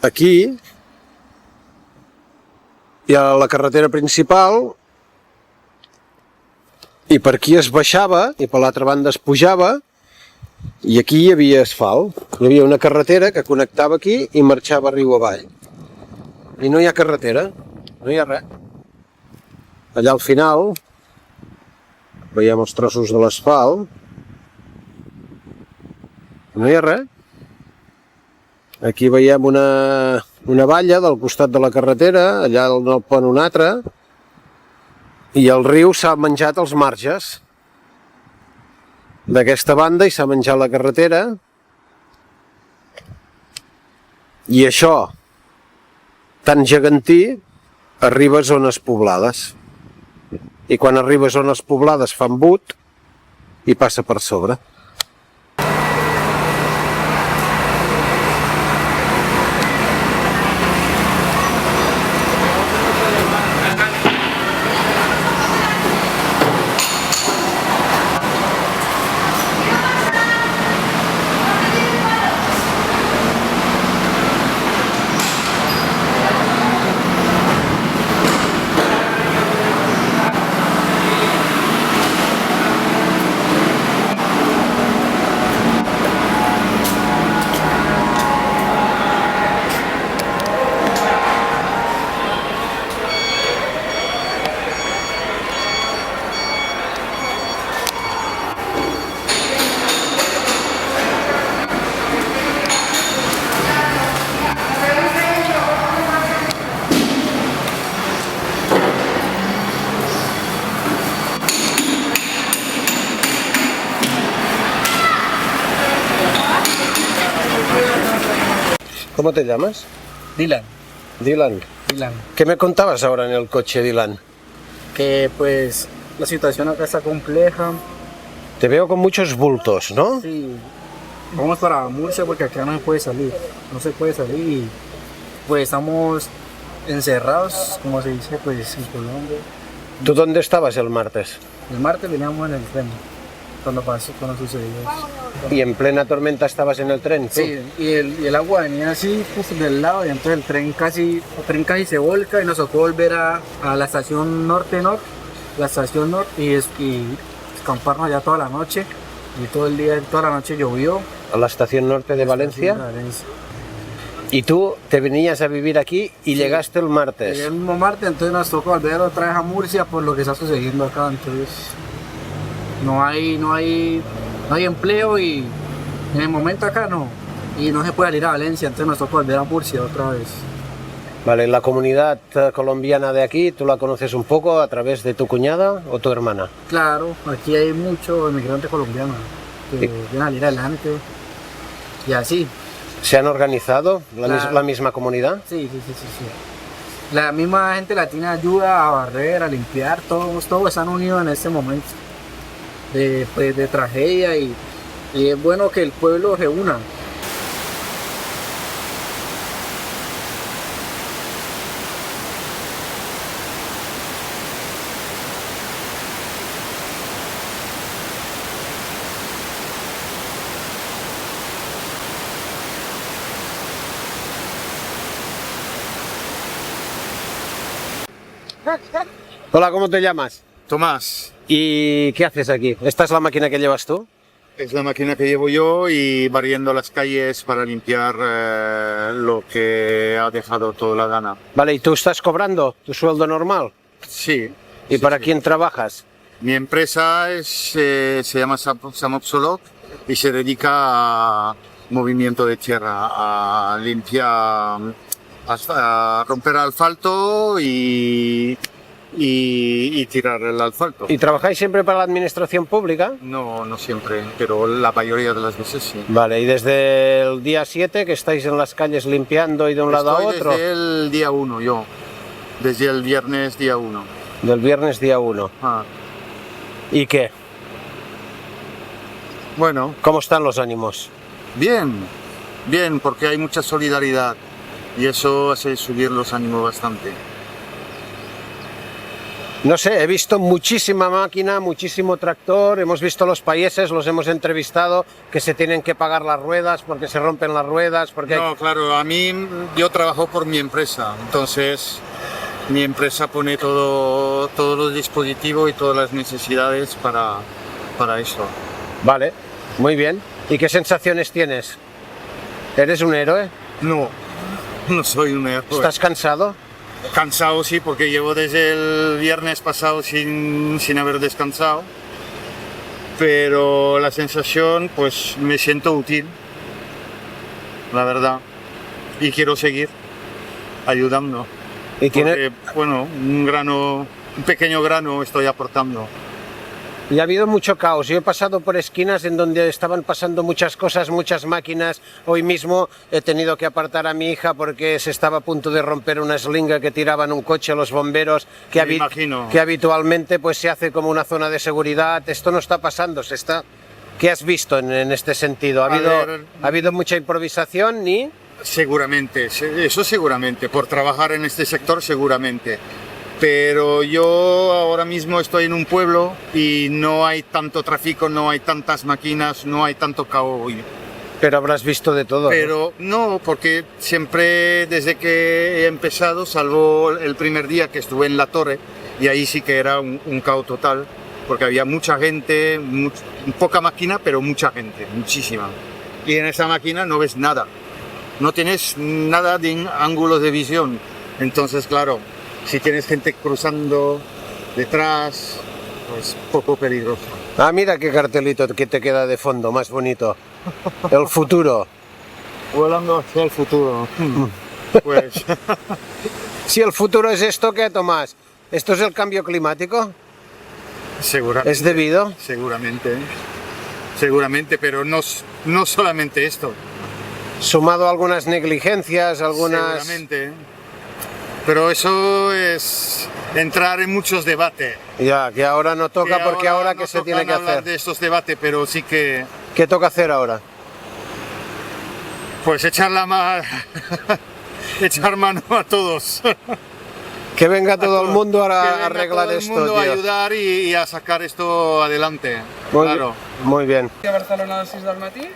aquí hi ha la carretera principal i per aquí es baixava i per l'altra banda es pujava i aquí hi havia asfalt. Hi havia una carretera que connectava aquí i marxava riu avall. I no hi ha carretera, no hi ha res. Allà al final veiem els trossos de l'asfalt. No hi ha res. Aquí veiem una valla del costat de la carretera, allà en el pont un altre, i el riu s'ha menjat els marges d'aquesta banda i s'ha menjat la carretera. I això, tan gegantí, arriba a zones poblades. I quan arriba a zones poblades fa embut i passa per sobre. ¿Cómo te llamas? Dylan. Dylan. Dylan. ¿Qué me contabas ahora en el coche, Dylan? Que pues la situación acá está compleja. Te veo con muchos bultos, ¿no? Sí. Vamos para Murcia porque acá no se puede salir. No se puede salir y pues estamos encerrados, como se dice pues en Colombia. ¿Tú dónde estabas el martes? El martes veníamos en el tren cuando sucedió eso. ¿Y en plena tormenta estabas en el tren? ¿Tú? Sí, y el agua venía así justo del lado y entonces el tren casi se volca y nos tocó volver a la estación norte y escamparnos allá toda la noche y todo el día, toda la noche llovió. ¿A la estación norte de Valencia? ¿Y tú te venías a vivir aquí y sí, llegaste el martes? Llegué el mismo martes, entonces nos tocó volver otra vez a Murcia por lo que está sucediendo acá, entonces no hay empleo y en el momento acá no, y no se puede ir a Valencia, entonces nos tocó volver a Murcia otra vez. Vale, la comunidad colombiana de aquí, ¿tú la conoces un poco a través de tu cuñada o tu hermana? Claro, aquí hay muchos inmigrantes colombianos que vienen a salir adelante y así. ¿Se han organizado la misma comunidad? Sí. La misma gente latina ayuda a barrer, a limpiar, todos están unidos en este momento de tragedia y es bueno que el pueblo se una. Hola, ¿cómo te llamas? Tomás. ¿Y qué haces aquí? ¿Esta es la máquina que llevas tú? Es la máquina que llevo yo y barriendo las calles para limpiar lo que ha dejado toda la gana. Vale, ¿y tú estás cobrando tu sueldo normal? Sí. ¿Y para quién trabajas? Mi empresa se llama Samopsolog y se dedica a movimiento de tierra, a limpiar, a romper asfalto y tirar el asfalto. ¿Y trabajáis siempre para la administración pública? No, no siempre, pero la mayoría de las veces sí. Vale, ¿y desde el día 7 que estáis en las calles limpiando y de un lado a otro? Desde el día 1 yo, desde el viernes día 1. Del viernes día 1. Ah. ¿Y qué? Bueno. ¿Cómo están los ánimos? Bien, porque hay mucha solidaridad y eso hace subir los ánimos bastante. No sé, he visto muchísima máquina, muchísimo tractor, hemos visto los países, los hemos entrevistado, que se tienen que pagar las ruedas porque se rompen las ruedas, porque... No, claro, a mí yo trabajo por mi empresa, entonces mi empresa pone todos los dispositivos y todas las necesidades para eso. Vale, muy bien. ¿Y qué sensaciones tienes? ¿Eres un héroe? No, no soy un héroe. ¿Estás cansado? Cansado sí, porque llevo desde el viernes pasado sin haber descansado, pero la sensación, pues me siento útil, la verdad, y quiero seguir ayudando. ¿Y Porque, bueno, un pequeño grano estoy aportando. Y ha habido mucho caos. Yo he pasado por esquinas en donde estaban pasando muchas cosas, muchas máquinas. Hoy mismo he tenido que apartar a mi hija porque se estaba a punto de romper una eslinga que tiraban un coche los bomberos, que, Me imagino. que habitualmente pues se hace como una zona de seguridad. Esto no está pasando, se está... ¿Qué has visto en este sentido? ¿Ha habido mucha improvisación ni...? Seguramente, eso seguramente, por trabajar en este sector seguramente. Pero yo ahora mismo estoy en un pueblo y no hay tanto tráfico, no hay tantas máquinas, no hay tanto caos. Pero habrás visto de todo. Pero no, porque siempre desde que he empezado, salvo el primer día que estuve en la torre, y ahí sí que era un caos total, porque había mucha gente, poca máquina, pero mucha gente, muchísima. Y en esa máquina no ves nada, no tienes nada de ángulos de visión. Entonces, claro, si tienes gente cruzando detrás, pues poco peligroso. Ah, mira qué cartelito que te queda de fondo, más bonito. El futuro. Volando hacia el futuro. Pues Si el futuro es esto, ¿qué, Tomás? ¿Esto es el cambio climático? seguramente. ¿Es debido? Seguramente, pero no solamente esto. Sumado a algunas negligencias, algunas... Seguramente. Pero eso es entrar en muchos debates. Ya, que ahora no toca, porque ahora no ¿qué se tocan tiene que hablar hacer? de estos debates, pero sí que ¿Qué toca hacer ahora? pues echar echar mano a todos. Que venga todo el mundo Que a venga arreglar todo el esto, mundo a tío. ayudar y a sacar esto adelante. Muy Claro. bien, muy bien. A Barcelona a les 6 del matí,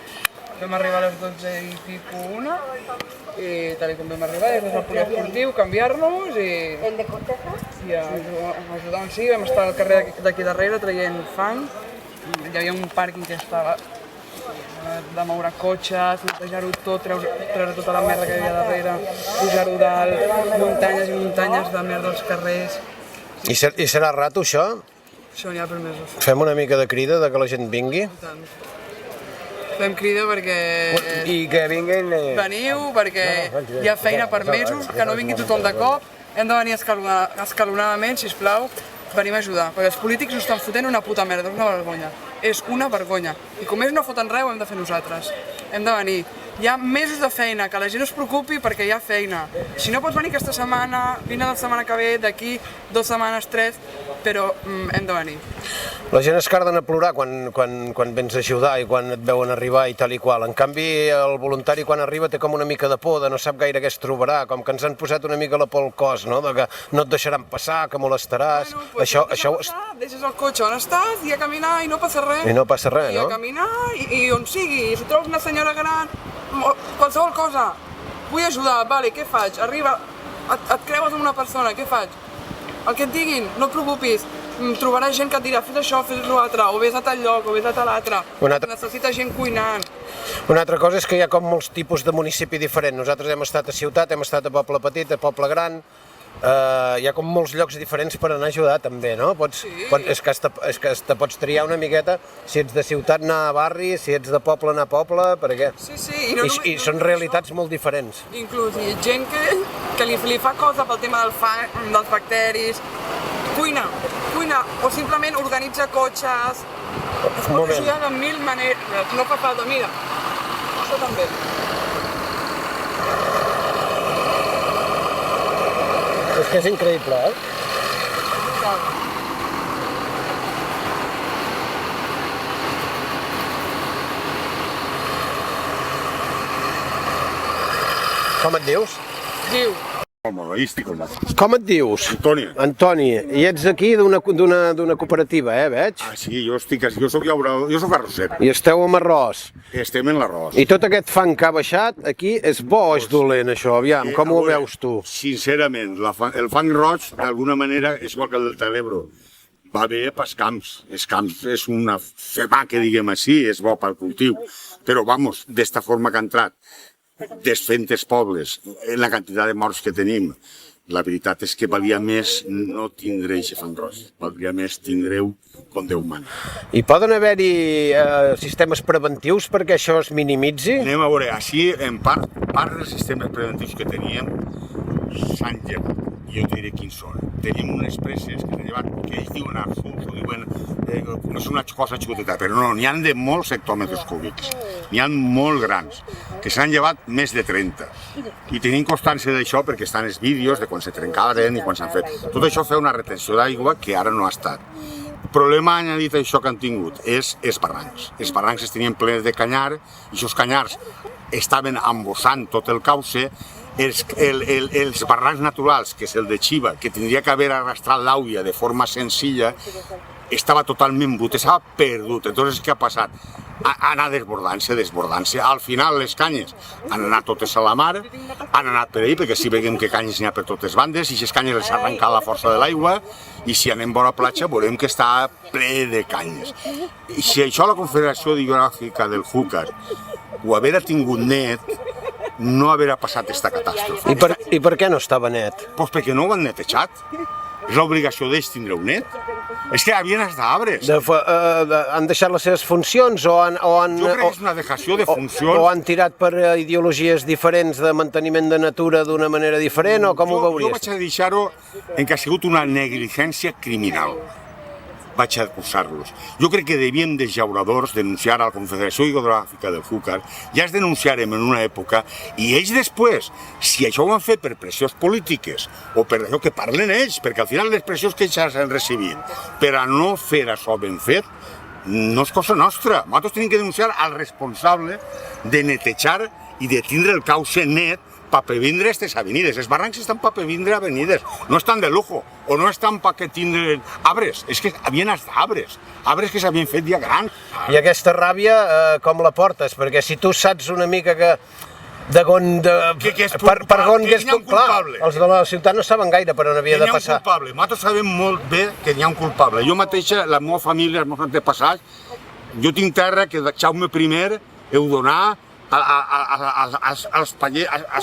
vam arribar a les 12 i pico una, i tal com vam arribar, des del punt esportiu, canviar-nos i ajudar. Sí, vam estar al carrer d'aquí darrere traient fang, hi havia un pàrquing que estava de moure cotxes, netejar-ho tot, treure tota la merda que hi havia darrere, pujar-ho dalt, muntanyes i muntanyes de merda als carrers. I serà rato, això? Això n'hi ha per mesos. Fem una mica de crida de que la gent vingui? Tant. Fem crida perquè I que vinguin... veniu, perquè hi ha feina per mesos, que no vingui tothom de cop, hem de venir escalonadament, sisplau, venim a ajudar, perquè els polítics ens estan fotent una puta merda, és una vergonya. És una vergonya. I com ells no foten res, ho hem de fer nosaltres. Hem de venir. Hi ha mesos de feina, que la gent no es preocupi perquè hi ha feina. Si no pots venir aquesta setmana, vine la setmana que ve, d'aquí 2 setmanes, 3, però hem de venir. La gent es carden a plorar quan vens a ajudar i quan et veuen arribar i tal i qual. En canvi, el voluntari quan arriba té com una mica de por, de no sap gaire què es trobarà, com que ens han posat una mica la por al cos, no? De que no et deixaran passar, que molestaràs... Bueno, pues deixes el cotxe on estàs i a caminar i no passa res. I no passa res, I no? a caminar i on sigui. Si trobes una senyora gran, qualsevol cosa. Vull ajudar, vale, què faig? Arriba, et creues amb una persona, què faig? El que et diguin, no et preocupis. Trobaràs gent que et dirà, fes això, fes l'altre, o vés a tal lloc, o vés a tal altre. Necessita gent cuinant. Una altra cosa és que hi ha com molts tipus de municipi diferent. Nosaltres hem estat a ciutat, hem estat a poble petit, a poble gran. Hi ha com molts llocs diferents per anar a ajudar també, no? És que te pots triar una miqueta si ets de ciutat anar a barri, si ets de poble anar a poble, perquè... Sí, I són realitats molt diferents. Inclús hi ha gent que li fa cosa pel tema del fang, dels bacteris, cuina, o simplement organitza cotxes, es pot ajudar de 1000 maneres, no fa falta, mira, això també. És que és increïble, eh? Com et dius? Diu. automovilístico. Com et dius? Antoni. Antoni, i ets aquí d'una cooperativa, veig? Ah, sí, jo soc llaurador, jo soc arrosser. I esteu amb arròs. Estem en l'arròs. I tot aquest fang que ha baixat aquí és bo o és dolent, això? Aviam, com ho veus tu? Sincerament, el fang roig, d'alguna manera, és igual que el delta de l'Ebro. Va bé pels camps. Els camps és una femaca, diguem així, és bo pel cultiu. Però, vamos, d'esta forma que ha entrat, desfent els pobles, en la quantitat de morts que tenim, la veritat és que valia més no tindre aquest fang roig, valia més tindre-ho com Déu mana. I poden haver-hi sistemes preventius perquè això es minimitzi? Anem a veure, així, en part dels sistemes preventius que teníem s'han llevat. Jo te diré quins són. Tenim unes preses que s'han llevat, que ells diuen arçuls, o diuen com és una cosa xicoteta, però no, n'hi ha de molts hectòmetres cúbics, n'hi ha molt grans, que s'han llevat més de 30. I tenim constància d'això perquè estan els vídeos de quan se trencaven i quan s'han fet. Tot això fa una retenció d'aigua que ara no ha estat. El problema añadit a això que han tingut és els barrancs. Els barrancs es tenien plens de canyar i aquests canyars estaven embossant tot el cauce. Els barrancs naturals, que és el de Xiva, que tindria que haver arrastrat l'àuia de forma senzilla, estava totalment brut, estava perdut. Entonces, què ha passat? Ha anat desbordant-se. Al final, les canyes han anat totes a la mar, han anat per ahí, perquè si veiem que canyes n'hi ha per totes bandes, i aquestes canyes les ha arrencat la força de l'aigua, i si anem vora platja veurem que està ple de canyes. I si això la Confederació Hidrogràfica del Xúquer ho haguera tingut net, no haurà passat aquesta catàstrofe. I per què no estava net? Doncs perquè no ho han netejat. És l'obligació d'ells tindre-ho net. És que havien estat arbres. Han deixat les seves funcions o han... Jo crec que és una dejació de funcions. O han tirat per ideologies diferents de manteniment de natura d'una manera diferent o com ho veuries? Jo vaig a deixar-ho en que ha sigut una negligència criminal. Vaig a acusar-los. Jo crec que devien dels llauradors denunciar a la Confederació Hidrogràfica del Xúquer, ja es denunciarem en una època, i ells després, si això ho han fet per pressions polítiques o per allò que parlen ells, perquè al final les pressions que ells han rebut per a no fer això ben fet, no és cosa nostra. Nosaltres tenim que denunciar al responsable de netejar i de tindre el cauce net per previndre aquestes avenides. Els barrancs estan per previndre avenides, no estan de lujo, o no estan per que tindren arbres, és que havien estat arbres que s'havien fet ja grans. I aquesta ràbia com la portes? Perquè si tu saps una mica que per on hagués tu... Clar, els de la ciutat no saben gaire per on havia de passar. N'hi ha un culpable, nosaltres sabem molt bé que n'hi ha un culpable. Jo mateixa, la meva família, els meus antepassats, jo tinc terra que Jaume I heu donat als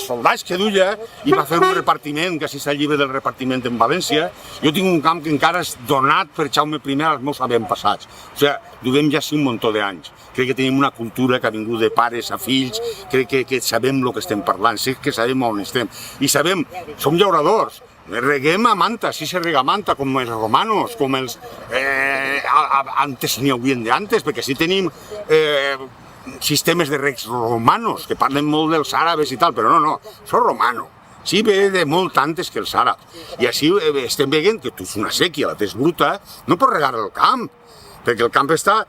soldats que duia i va fer un repartiment, que així està el llibre del repartiment en València. Jo tinc un camp que encara és donat per Jaume I als meus avantpassats. O sigui, duem ja un muntó d'anys. Crec que tenim una cultura que ha vingut de pares a fills, crec que sabem el que estem parlant, que sabem on estem. I sabem, som llauradors, reguem a manta, sí se rega a manta, com els romanos, com els... Antes n'hi haurien d'antes, perquè sí tenim sistemes de regs romanos, que parlen molt dels àrabs i tal, però no, això és romano. Sí, ve de molt antes que els àrabs. I així estem veient que tu és una sèquia, la tens bruta, no pots regar el camp, perquè el camp està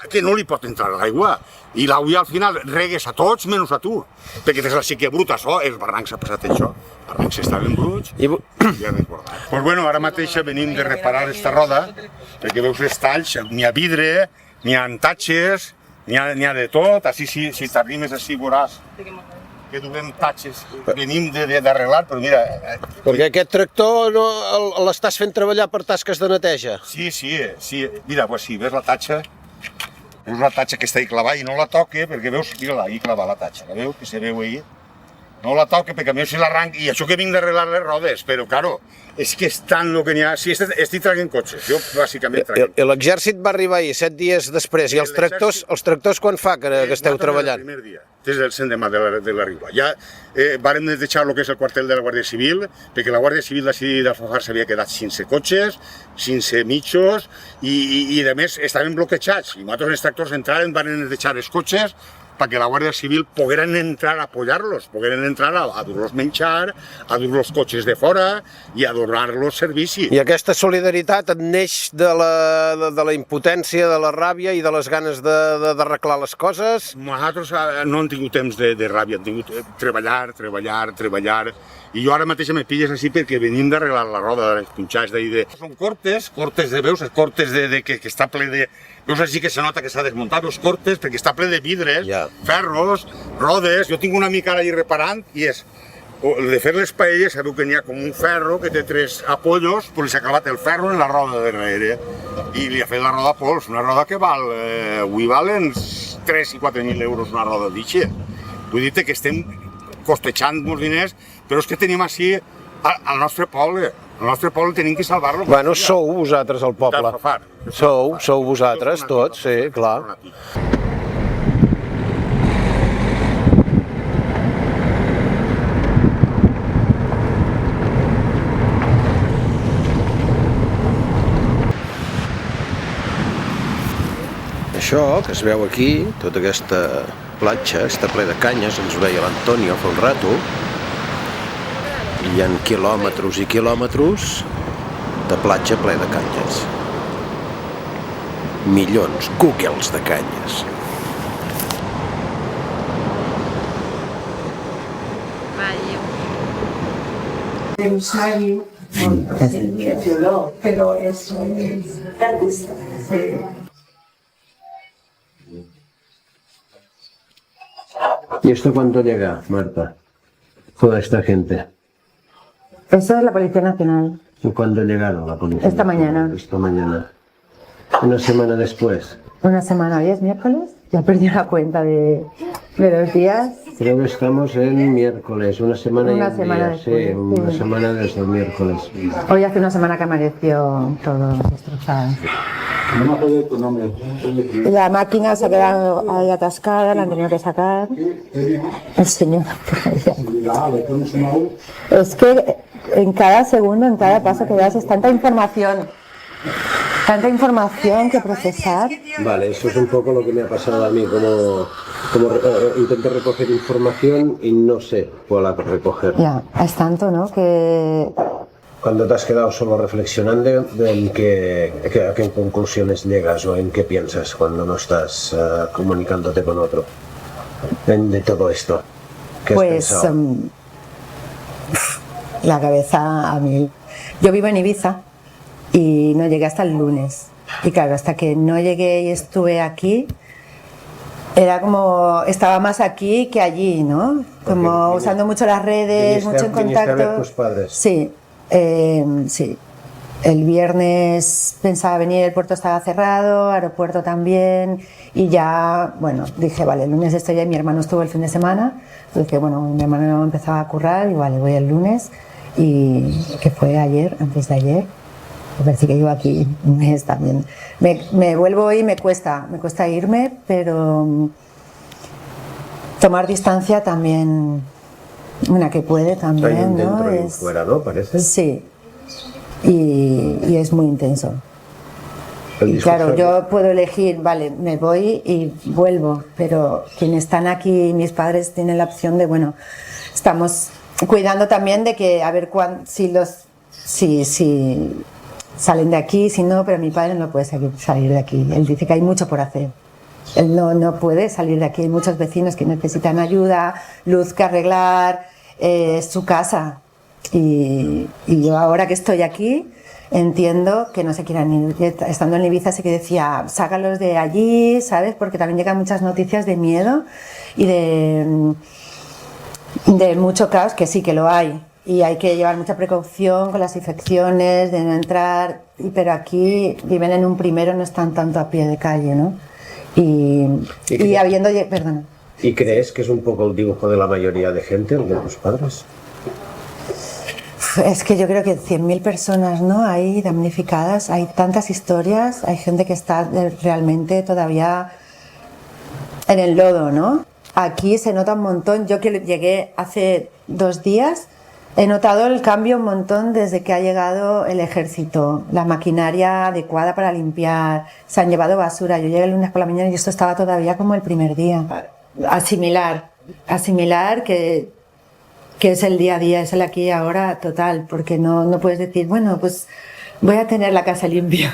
que no li pot entrar l'aigua. I l'àvia al final regues a tots menys a tu, perquè tens la sèquia bruta, això, els barrancs ha passat això. Els barrancs estaven bruts i ja desbordat. Doncs bueno, ara mateix venim de reparar esta roda, perquè veus els talls, n'hi ha vidre, n'hi ha tatxes, n'hi ha de tot, així si t'arrimes així veuràs que duem tatxes, venim d'arreglar, però mira... Perquè aquest tractor l'estàs fent treballar per tasques de neteja? Sí, mira, pues sí, ves la tatxa? Veus la tatxa que està ahí clavada i no la toque, perquè veus, mira-la, ahí clavada la tatxa, la veus que se veu ahí? No la toque, perquè a mi si l'arranc, i això que vinc d'arreglar les rodes, però, claro, és que és tant el que n'hi ha... Sí, estic traient cotxes, jo bàsicament traient. L'exèrcit va arribar ahir 7 dies després, i els tractors quan fa que esteu treballant? El primer dia, des del Sendemà de la Riba. Ja vàrem deixar el que és el quartel de la Guàrdia Civil, perquè la Guàrdia Civil d'Alfafar s'havia quedat sense cotxes, sense mitjos, i a més estaven bloquejats. I nosaltres els tractors entraren, van deixar els cotxes, para que la Guardia Civil pogueren entrar a apoyar-los, pogueren entrar a dur-los menjar, a dur los cotxes de fora i a donar-los servici. I aquesta solidaritat et neix de la impotència, de la ràbia i de les ganes d'arreglar les coses? Nosaltres no hem tingut temps de ràbia, hem tingut treballar, i jo ara mateix me pilles així perquè venim d'arreglar la roda de les punxades d'ahir. Són cortes de veus, cortes que està ple de... Veus així que se nota que s'ha desmuntat, veus cortes perquè està ple de vidres, ferros, rodes. Jo tinc una mica ara allà reparant i és... De fer les paelles sabeu que n'hi ha com un ferro que té 3 apollos, però s'ha clavat el ferro en la roda de darrere i li ha fet la roda pols, una roda que val, avui valen 3 i 4.000 euros una roda d'aixe. Vull dir que estem costejant molts diners, però és que tenim així al nostre poble. Al nostre poble tenim que salvar-lo. Bueno, sou vosaltres el poble. Sou vosaltres tots, sí, clar. Això que es veu aquí, tota aquesta platja, està ple de canyes, ens ho deia l'Antonio fa un rato, i hi ha quilòmetres i quilòmetres de platja ple de canyes. Milions, googles de canyes. Pero es artista. ¿Y esto cuándo llega, Marta? Toda esta gente. Eso es la Policía Nacional. ¿Y cuándo llegaron la policía? Esta mañana. Esta mañana. Una semana después. Una semana, hoy es miércoles. Ya perdí la cuenta de los días. Creo que estamos en miércoles, una semana y un semana día. después, Sí, una sí. semana desde el miércoles. Hoy hace una semana que amaneció todo destrozado. La máquina se ha quedado ahí atascada, la han tenido que sacar. El señor. Es que en cada segundo, en cada paso que das es tanta información que procesar. Vale, eso es un poco lo que me ha pasado a mí, como intento recoger información y no sé cuál recoger. Ya, es tanto, ¿no? Que... Cuando te has quedado solo reflexionando, ¿en a qué conclusiones llegas o en qué piensas cuando no estás comunicándote con otro? De todo esto. ¿Qué has pensado? La cabeza a mí. Yo vivo en Ibiza y no llegué hasta el lunes. Y claro, hasta que no llegué y estuve aquí, era como, estaba más aquí que allí, ¿no? Como usando mucho las redes, mucho en contacto. ¿Viniste a ver tus padres? Sí, sí. El viernes pensaba venir, el puerto estaba cerrado, aeropuerto también, y ya, bueno, dije, vale, el lunes estoy ahí, mi hermano estuvo el fin de semana, dije, bueno, mi hermano empezaba a currar, y vale, voy el lunes, y que fue ayer, antes de ayer, pues sí que llevo aquí un mes también. Me vuelvo y me cuesta irme, pero tomar distancia también, una que puede también, ¿no? Dentro y fuera, ¿no? Parece. Sí. Y es muy intenso. Y claro, yo puedo elegir, vale, me voy y vuelvo, pero quienes están aquí, mis padres, tienen la opción de, bueno, estamos cuidando también de que, a ver si salen de aquí, si no, pero mi padre no puede salir de aquí. Él dice que hay mucho por hacer. Él no puede salir de aquí. Hay muchos vecinos que necesitan ayuda, luz que arreglar, su casa. Y yo ahora que estoy aquí entiendo que no se quieran ir. Estando en Ibiza sí que decía, sácalos de allí, ¿sabes? Porque también llegan muchas noticias de miedo y de mucho caos, que sí que lo hay. Y hay que llevar mucha precaución con las infecciones, de no entrar, pero aquí viven en un primero, no están tanto a pie de calle, ¿no? Y habiendo... Perdona. ¿Y crees que es un poco el dibujo de la mayoría de gente, el de tus padres? Es que yo creo que 100.000 personas, ¿no? Ahí damnificadas, hay tantas historias, hay gente que está realmente todavía en el lodo, ¿no? Aquí se nota un montón. Yo que llegué hace 2 días, he notado el cambio un montón desde que ha llegado el ejército, la maquinaria adecuada para limpiar, se han llevado basura. Yo llegué el lunes por la mañana y esto estaba todavía como el primer día. asimilar que es el día a día, es el aquí y ahora total, porque no puedes decir, bueno, pues voy a tener la casa limpia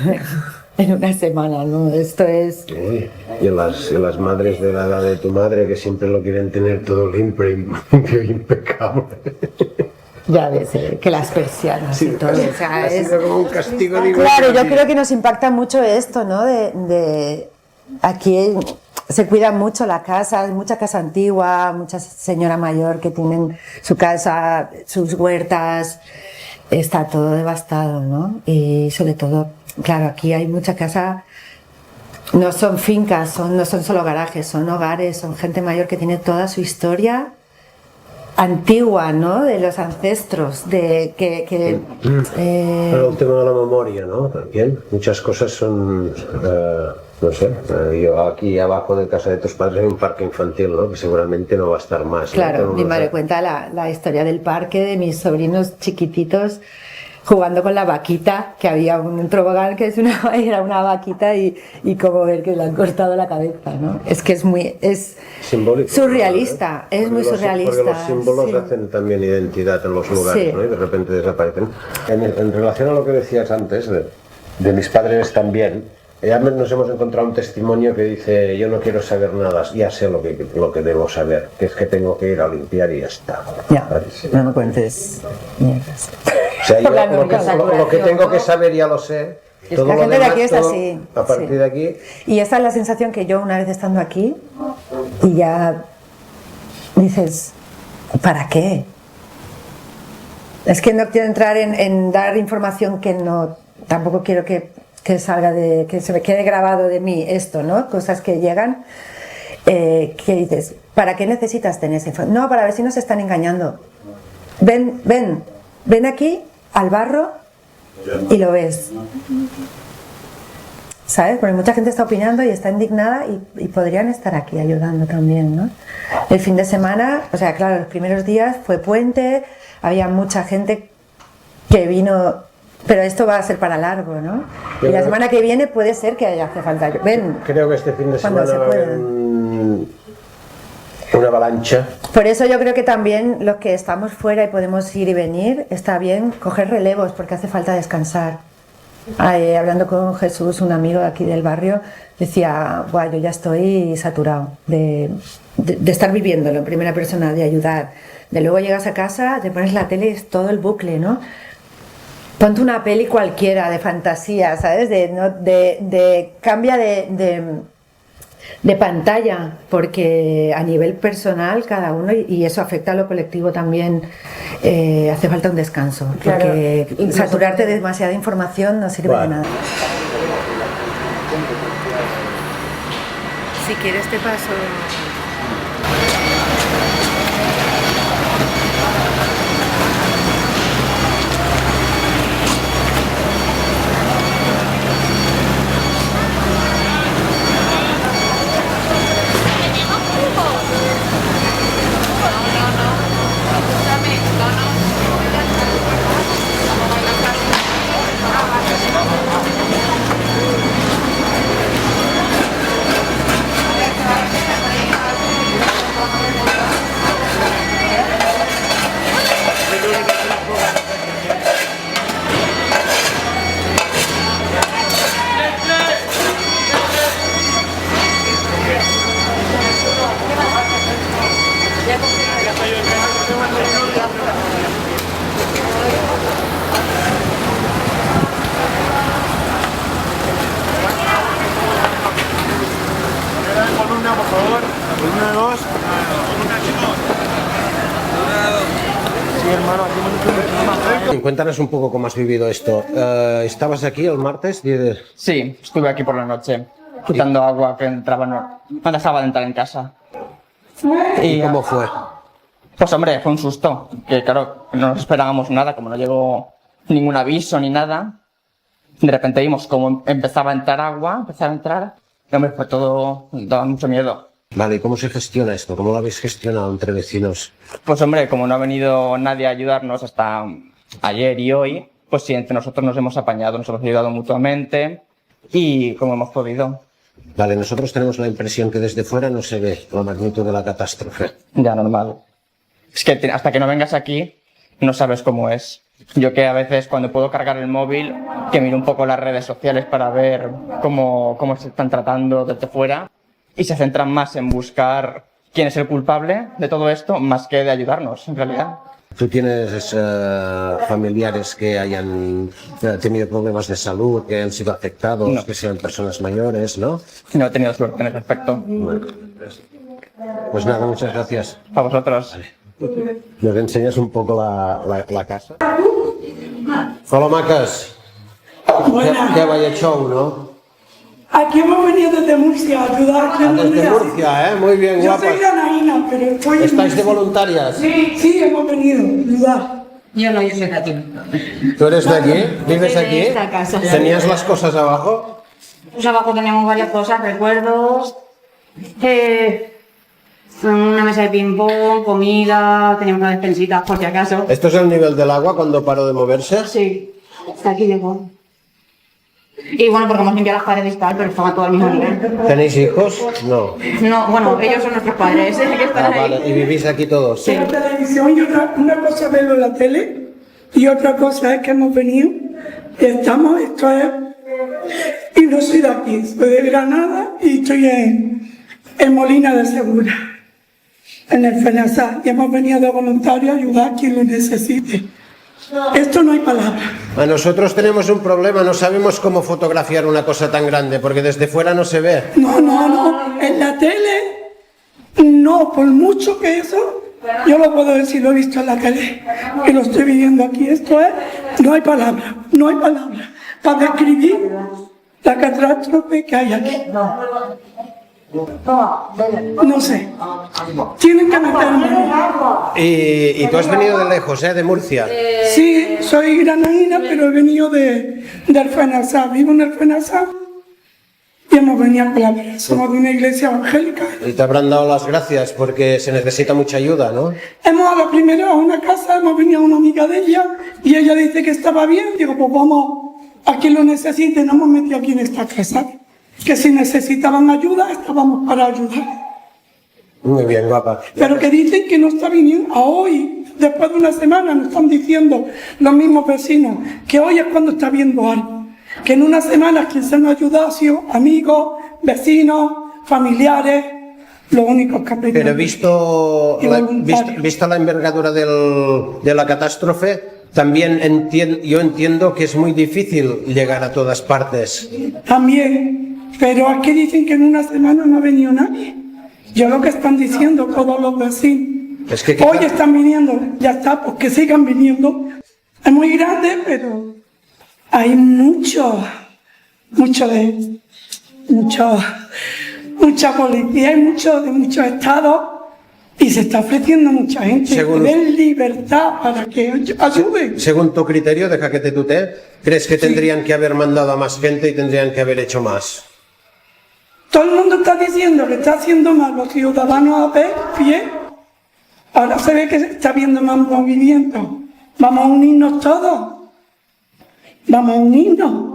en una semana, ¿no? Esto es... Uy, y las madres de la edad de tu madre que siempre lo quieren tener todo limpio y impecable. Ya ves, que las persianas y todo, o sea, Ha sido como un castigo divino. Claro, yo creo que nos impacta mucho esto, ¿no? Aquí se cuida mucho la casa, hay mucha casa antigua, mucha señora mayor que tienen su casa, sus huertas, está todo devastado, ¿no? Y sobre todo, claro, aquí hay mucha casa, no son fincas, no son solo garajes, son hogares, son gente mayor que tiene toda su historia antigua, ¿no? De los ancestros, Pero el tema de la memoria, ¿no? También muchas cosas son, no sé, yo aquí abajo de casa de tus padres hay un parque infantil, ¿no? Que seguramente no va a estar más. Claro, ¿no? mi madre cuenta la historia del parque de mis sobrinos chiquititos jugando con la vaquita, que había un tobogán que era una vaquita y como ver que le han cortado la cabeza, ¿no? Es que es simbólico, surrealista, ¿no? es muy surrealista. Porque los símbolos sí. hacen también identidad en los lugares, Sí. ¿no? Y de repente desaparecen. En relación a lo que decías antes, de mis padres también, ya nos hemos encontrado un testimonio que dice, yo no quiero saber nada, ya sé lo que debo saber, que es que tengo que ir a limpiar y ya está. Ya, ¿Sabes? no me cuentes mierdas. O sea, yo Hablando lo que tengo que saber ya lo sé. Es Todo que la lo gente de demás, aquí es todo, así, a partir sí. de aquí, Y esa es la sensación que yo una vez estando aquí y ya dices, ¿para qué? Es que no quiero entrar en dar información que no, tampoco quiero que salga que se me quede grabado de mí esto, ¿no? Cosas que llegan, que dices, ¿para qué necesitas tener esa información? No, para ver si nos están engañando. Ven aquí al barro y lo ves. ¿Sabes? Porque mucha gente está opinando y está indignada y podrían estar aquí ayudando también, ¿no? El fin de semana, o sea, claro, los primeros días fue puente, había mucha gente que vino, pero esto va a ser para largo, ¿no? Y la semana que viene puede ser que hace falta. Ven. creo que este fin de Cuando semana se va a haber pueda. una avalancha. Por eso yo creo que también los que estamos fuera y podemos ir y venir, está bien coger relevos porque hace falta descansar. Hablando con Jesús, un amigo de aquí del barrio, decía, buah, yo ya estoy saturado de estar viviéndolo en primera persona, de ayudar. De luego llegas a casa, te pones la tele y es todo el bucle, ¿no? Ponte una peli cualquiera de fantasía, ¿sabes? Cambia de pantalla, porque a nivel personal cada uno, y eso afecta a lo colectivo también, hace falta un descanso, porque Claro, saturarte de demasiada información no sirve de nada. Si quieres te paso. Cuéntanos un poco cómo has vivido esto. ¿Estabas aquí el martes? Sí, estuve aquí por la noche, quitando agua que entraba, no dejaba de entrar en casa. ¿Y cómo fue? Pues hombre, fue un susto, que claro, no nos esperábamos nada, como no llegó ningún aviso ni nada. De repente vimos cómo empezaba a entrar agua, y hombre, fue todo, daba mucho miedo. Vale, ¿y cómo se gestiona esto? ¿Cómo lo habéis gestionado entre vecinos? Pues hombre, como no ha venido nadie a ayudarnos hasta ayer y hoy, pues sí, entre nosotros nos hemos apañado, nos hemos ayudado mutuamente y como hemos podido. Vale, nosotros tenemos la impresión que desde fuera no se ve la magnitud de la catástrofe. Ya, normal. Es que hasta que no vengas aquí, no sabes cómo es. Yo que a veces cuando puedo cargar el móvil, que miro un poco las redes sociales para ver cómo se están tratando desde fuera y se centran más en buscar quién es el culpable de todo esto, más que de ayudarnos, en realidad. ¿Tú tienes familiares que hayan tenido problemas de salud, que han sido afectados, No. que sean personas mayores, no? No he tenido suerte en ese aspecto. Bueno, pues nada, muchas gracias. A vosotros. ¿Nos enseñas un poco la casa? Hola, Macas. Que vaya show, ¿no? Aquí hemos venido desde Murcia a ayudar. Desde Murcia, ¿eh? Muy bien, Yo guapas. soy granaína, pero estoy en ¿Estáis de Murcia. voluntarias? Sí, hemos venido a ayudar. Yo no, yo soy de aquí. ¿Tú eres de aquí? ¿Vives Soy de aquí? esta casa. ¿Tenías las cosas abajo? Pues abajo teníamos varias cosas, recuerdos, una mesa de ping-pong, comida, teníamos una despensita, por si acaso. ¿Esto es el nivel del agua cuando paró de moverse? Sí, hasta aquí llegó. Y bueno, porque hemos limpiado las paredes y tal, pero estaban todo al mismo nivel. ¿Tenéis hijos? No. No, bueno, ellos son nuestros padres, que están ahí. Vale, ¿y vivís aquí todos? Sí. La televisión y una cosa es verlo en la tele y otra cosa es que hemos venido y estamos, esto es, y no soy de aquí, soy de Granada y estoy en Molina de Segura, en el FENASA, y hemos venido de voluntarios a ayudar a quien lo necesite. Esto no hay palabras. A nosotros tenemos un problema, no sabemos cómo fotografiar una cosa tan grande, porque desde fuera no se ve. No, en la tele, no, por mucho que eso, yo lo puedo decir, lo he visto en la tele, y lo estoy viviendo aquí, esto es, no hay palabras para describir la catástrofe que hay aquí. No sé, tienen que meterme. Y tú has venido de lejos, ¿eh? De Murcia. Sí, soy granaína, pero he venido del FENASA, vivo en el FENASA y hemos venido a colaborar. Somos de una iglesia evangélica. Y te habrán dado las gracias porque se necesita mucha ayuda, ¿no? Hemos a la primera a una casa, hemos venido a una amiga de ella y ella dice que estaba bien. Digo, pues vamos, a quien lo necesite, nos hemos metido aquí en esta casa. Que si necesitaban ayuda, estábamos para ayudar. Muy bien, guapa. Pero que dicen que no está viniendo a hoy, después de una semana, nos están diciendo los mismos vecinos, que hoy es cuando está viendo algo. Que en unas semanas quien se nos ha ayudado ha sido amigos, vecinos, familiares, los únicos que han venido. Pero visto la envergadura de la catástrofe, también yo entiendo que es muy difícil llegar a todas partes. También, pero aquí dicen que en una semana no ha venido nadie. Yo lo que están diciendo todos los vecinos. Es que hoy están viniendo, ya está, pues que sigan viniendo. Es muy grande, pero hay mucha policía, hay de muchos estados y se está ofreciendo mucha gente que den libertad para que ayuden. Según tu criterio, deja que te tutee, ¿crees que tendrían que haber mandado a más gente y tendrían que haber hecho más? Todo el mundo está diciendo que está haciendo mal los ciudadanos a pie. Ahora se ve que está habiendo más movimiento. Vamos a unirnos todos. Vamos a unirnos.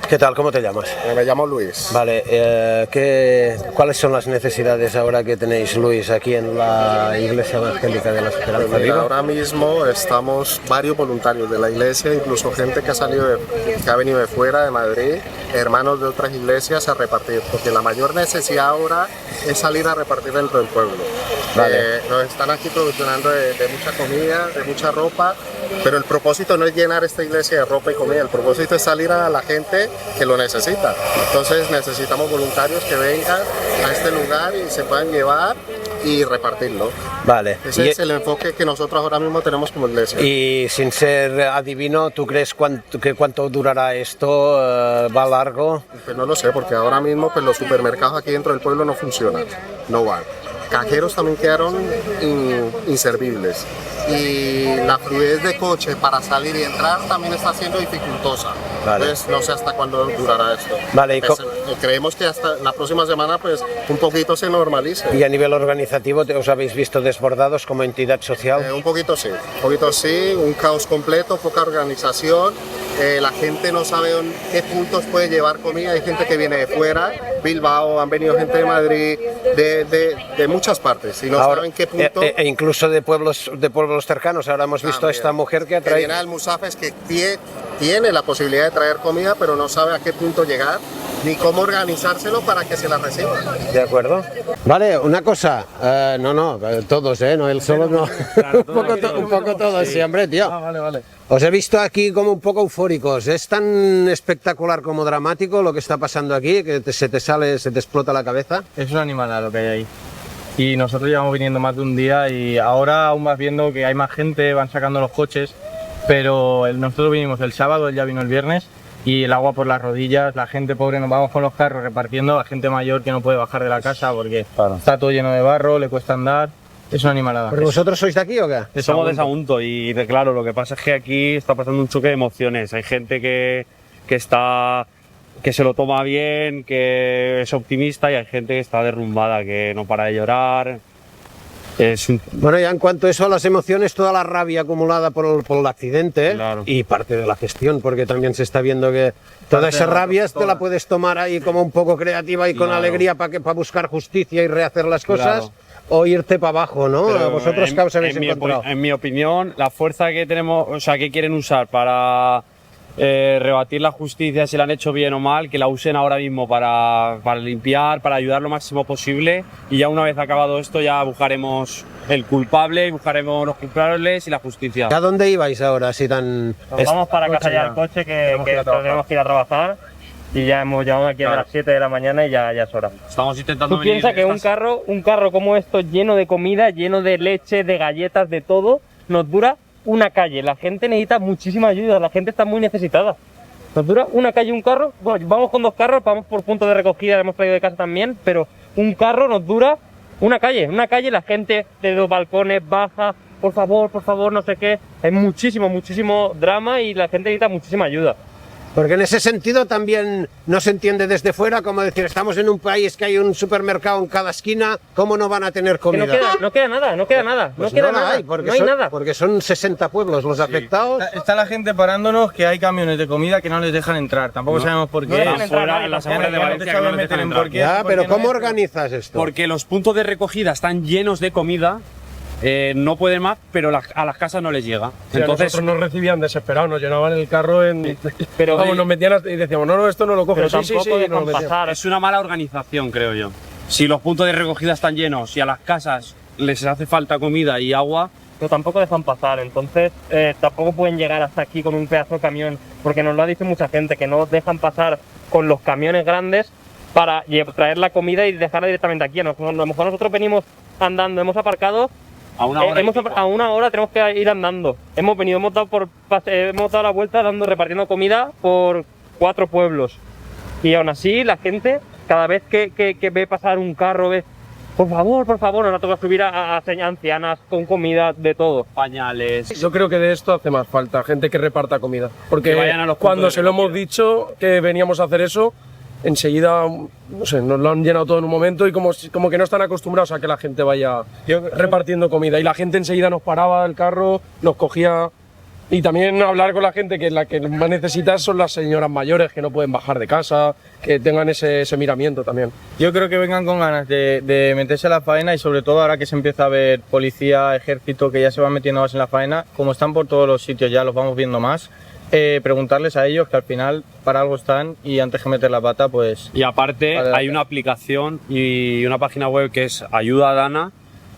¿Qué tal? ¿Cómo te llamas? Me llamo Luis. Vale, ¿cuáles son las necesidades ahora que tenéis, Luis, aquí en la Iglesia Evangélica de la Esperanza Pues mira, Viva? ahora mismo estamos varios voluntarios de la iglesia, incluso gente que que ha venido de fuera, de Madrid, hermanos de otras iglesias a repartir, porque la mayor necesidad ahora es salir a repartir dentro del pueblo. Vale. Nos están aquí provisionando de mucha comida, de mucha ropa, pero el propósito no es llenar esta iglesia de ropa y comida, el propósito es salir a la gente que lo necesita. Entonces necesitamos voluntarios que vengan a este lugar y se puedan llevar y repartirlo. Vale. Ese es el enfoque que nosotros ahora mismo tenemos como iglesia. Y sin ser adivino, ¿tú crees cuánto durará esto? ¿Va largo? Pues no lo sé, porque ahora mismo pues, los supermercados aquí dentro del pueblo no funcionan, no van. Cajeros también quedaron inservibles y la fluidez de coche para salir y entrar también está siendo dificultosa. Vale. Entonces no sé hasta cuándo durará esto. Vale, Pues, creemos que hasta la próxima semana pues un poquito se normalice. ¿Y a nivel organizativo os habéis visto desbordados como entidad social? Un poquito sí, un caos completo, poca organización la gente no sabe qué puntos puede llevar comida. Hay gente que viene de fuera, Bilbao, han venido gente de Madrid, de muchas partes, y no saben qué punto. E incluso de pueblos cercanos. Ahora hemos visto a esta mujer que ha traído. Viene al Musafes, que tiene la posibilidad de traer comida, pero no sabe a qué punto llegar ni cómo organizárselo para que se la reciba. De acuerdo. Vale, una cosa, todos, no él solo, no. un poco todos, sí, hombre, tío. Vale. Os he visto aquí como un poco eufóricos. ¿Es tan espectacular como dramático lo que está pasando aquí, que se te explota la cabeza? Es una animalada lo que hay ahí. Y nosotros llevamos viniendo más de un día y ahora aún más viendo que hay más gente, van sacando los coches, pero nosotros vinimos el sábado, él ya vino el viernes, y el agua por las rodillas, la gente pobre, nos vamos con los carros repartiendo, la gente mayor que no puede bajar de la casa porque está todo lleno de barro, le cuesta andar. Es una animalada. ¿Pero vosotros sois de aquí o qué? Somos de Sagunto y claro, lo que pasa es que aquí está pasando un choque de emociones. Hay gente que se lo toma bien, que es optimista, y hay gente que está derrumbada, que no para de llorar. Bueno, ya en cuanto a eso, a las emociones, toda la rabia acumulada por el accidente, claro, y parte de la gestión, porque también se está viendo que toda esa rabia te la puedes tomar ahí como un poco creativa y con alegría para buscar justicia y rehacer las cosas, o irte para abajo, ¿no? Pero ¿Vosotros qué os habéis encontrado? En mi opinión, la fuerza que tenemos, o sea, que quieren usar para rebatir la justicia, si la han hecho bien o mal, que la usen ahora mismo para limpiar, para ayudar lo máximo posible, y ya una vez acabado esto ya buscaremos el culpable, buscaremos los culpables y la justicia. ¿A dónde ibais ahora, si tan...? Vamos para casa ya el coche, que tenemos que ir a trabajar, y ya hemos llegado aquí a las 7 de la mañana y ya es hora. Estamos intentando Tú piensas que un carro como esto, lleno de comida, lleno de leche, de galletas, de todo, nos dura una calle. La gente necesita muchísima ayuda, la gente está muy necesitada. Nos dura una calle, un carro. Bueno, vamos con 2 carros, vamos por punto de recogida, lo hemos traído de casa también, pero un carro nos dura una calle, la gente de los balcones baja, por favor, no sé qué. Es muchísimo drama y la gente necesita muchísima ayuda. Porque en ese sentido también no se entiende desde fuera, como decir, estamos en un país que hay un supermercado en cada esquina, ¿cómo no van a tener comida? No queda nada. Pues no queda no la nada. hay, porque no hay nada. Porque son 60 pueblos los afectados. Está la gente parándonos, que hay camiones de comida que no les dejan entrar. Tampoco sabemos por qué. En las afueras de Valencia que no les dejan entrar. Ya, pero ¿cómo organizas esto? Porque los puntos de recogida están llenos de comida. No pueden más, pero a las casas no les llega. Sí, entonces nosotros nos recibían desesperados, nos llenaban el carro pero vamos, nos metían y decíamos, no, esto no lo coges. Sí, pasar. Es una mala organización, creo yo. Si los puntos de recogida están llenos y a las casas les hace falta comida y agua, pero tampoco dejan pasar, entonces tampoco pueden llegar hasta aquí con un pedazo de camión, porque nos lo ha dicho mucha gente, que no dejan pasar con los camiones grandes para traer la comida y dejarla directamente aquí. A lo mejor nosotros venimos andando, hemos aparcado. A una hora tenemos que ir andando. Hemos dado la vuelta repartiendo comida por 4 pueblos. Y aún así la gente, cada vez que ve pasar un carro, ve, por favor, nos toca subir a ancianas con comida, de todo. Pañales. Yo creo que de esto hace más falta, gente que reparta comida. Porque cuando se lo hemos dicho que veníamos a hacer eso, enseguida, no sé, nos lo han llenado todo en un momento y como que no están acostumbrados a que la gente vaya repartiendo comida. Y la gente enseguida nos paraba del carro, nos cogía. Y también hablar con la gente, que la que más necesita son las señoras mayores que no pueden bajar de casa, que tengan ese miramiento también. Yo creo que vengan con ganas de meterse a la faena, y sobre todo ahora que se empieza a ver policía, ejército, que ya se van metiendo más en la faena, como están por todos los sitios, ya los vamos viendo más. Preguntarles a ellos, que al final para algo están, y antes que meter la pata, pues... Y aparte hay una aplicación y una página web que es Ayuda a Dana,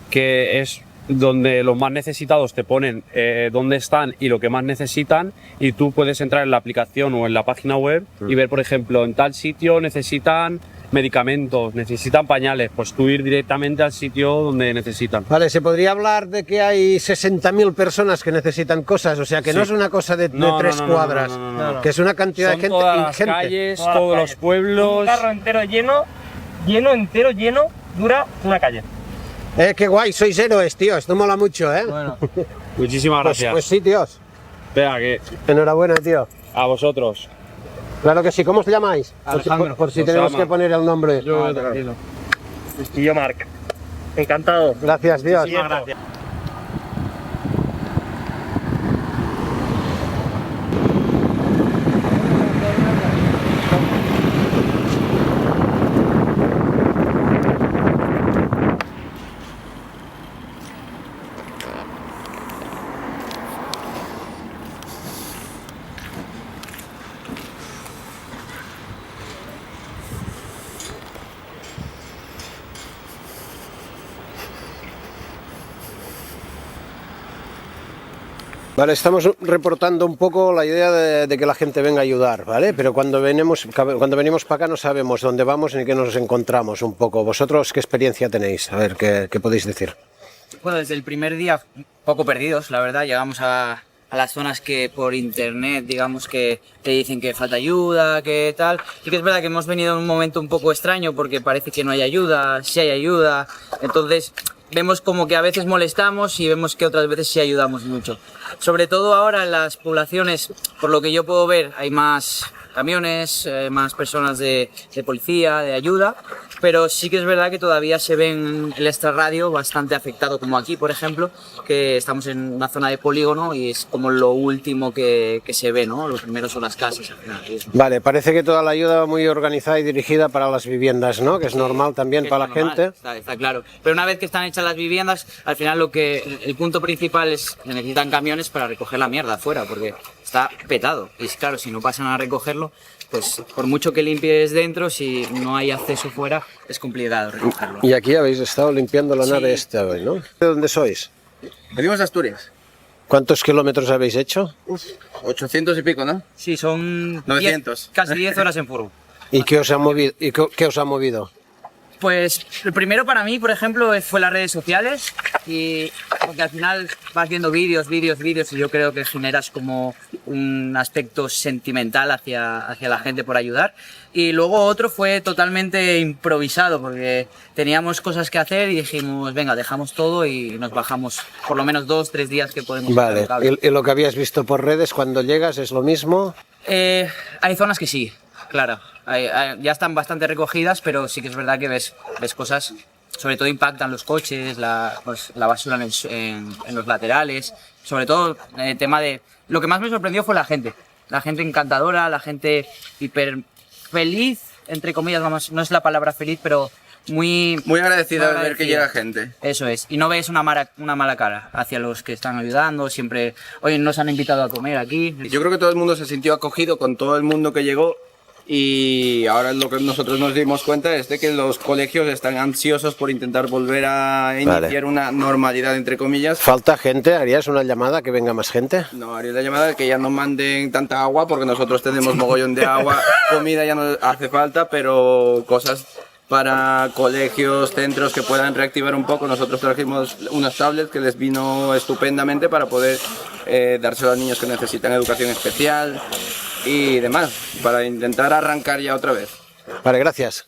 que es donde los más necesitados te ponen dónde están y lo que más necesitan, y tú puedes entrar en la aplicación o en la página web y ver, por ejemplo, en tal sitio necesitan medicamentos, necesitan pañales, pues tú ir directamente al sitio donde necesitan. Vale, se podría hablar de que hay 60.000 personas que necesitan cosas, o sea que no es una cosa de 3 cuadras, que es una cantidad de gente todas ingente. Las calles, todos los pueblos. Un carro entero lleno, dura una calle. Qué guay, sois héroes, tío, esto mola mucho, ¿eh? Bueno, muchísimas gracias. Pues sí, tíos. Venga, que... Enhorabuena, tío. A vosotros. Claro que sí, ¿cómo os llamáis? Alejandro. Por si tenemos que poner el nombre. Tranquilo. Y yo, Marc. Encantado. Gracias, tío. Muchísimas gracias. Vale, estamos reportando un poco la idea de que la gente venga a ayudar, ¿vale? Pero cuando venimos para acá no sabemos dónde vamos ni qué nos encontramos un poco. ¿Vosotros qué experiencia tenéis? A ver, ¿qué podéis decir? Bueno, desde el primer día, un poco perdidos, la verdad. Llegamos a las zonas que por internet, digamos, que te dicen que falta ayuda, que tal. Sí que es verdad que hemos venido en un momento un poco extraño porque parece que no hay ayuda, sí hay ayuda. Entonces vemos como que a veces molestamos y vemos que otras veces sí ayudamos mucho. Sobre todo ahora en las poblaciones, por lo que yo puedo ver, hay más camiones, más personas de policía, de ayuda, pero sí que es verdad que todavía se ve en el extrarradio bastante afectado, como aquí, por ejemplo, que estamos en una zona de polígono y es como lo último que se ve, ¿no? Lo primero son las casas, al final. Vale, parece que toda la ayuda va muy organizada y dirigida para las viviendas, ¿no? Que es normal también para la gente. Está claro. Pero una vez que están hechas las viviendas, al final el punto principal es que necesitan camiones para recoger la mierda afuera, porque está petado. Y claro, si no pasan a recogerlo, pues por mucho que limpies dentro, si no hay acceso fuera, es complicado recogerlo. Y aquí habéis estado limpiando la nave esta hoy, ¿no? ¿De dónde sois? Venimos de Asturias. ¿Cuántos kilómetros habéis hecho? 800 y pico, ¿no? Sí, son 900. Casi 10 horas en furgo. ¿Y qué os ha movido? ¿Qué os ha movido? Pues el primero para mí, por ejemplo, fue las redes sociales, y porque al final vas viendo vídeos y yo creo que generas como un aspecto sentimental hacia la gente por ayudar. Y luego otro fue totalmente improvisado porque teníamos cosas que hacer y dijimos, venga, dejamos todo y nos bajamos por lo menos 2-3 días que podemos. Vale, ¿y lo que habías visto por redes cuando llegas es lo mismo? Hay zonas que sí, claro. Ya están bastante recogidas, pero sí que es verdad que ves cosas, sobre todo impactan los coches, la basura en los laterales, sobre todo el tema de... Lo que más me sorprendió fue la gente encantadora, la gente hiper feliz, entre comillas, vamos, no es la palabra feliz, pero muy agradecida de ver que llega gente. Eso es, y no ves una mala cara hacia los que están ayudando, siempre, oye, nos han invitado a comer aquí. Yo creo que todo el mundo se sintió acogido con todo el mundo que llegó. Y ahora lo que nosotros nos dimos cuenta es de que los colegios están ansiosos por intentar volver a iniciar una normalidad, entre comillas. ¿Falta gente? ¿Harías una llamada que venga más gente? No, haría la llamada de que ya no manden tanta agua porque nosotros tenemos mogollón de agua, comida ya no hace falta, pero cosas para colegios, centros que puedan reactivar un poco. Nosotros trajimos unas tablets que les vino estupendamente para poder dárselo a los niños que necesitan educación especial y demás, para intentar arrancar ya otra vez. Vale, gracias.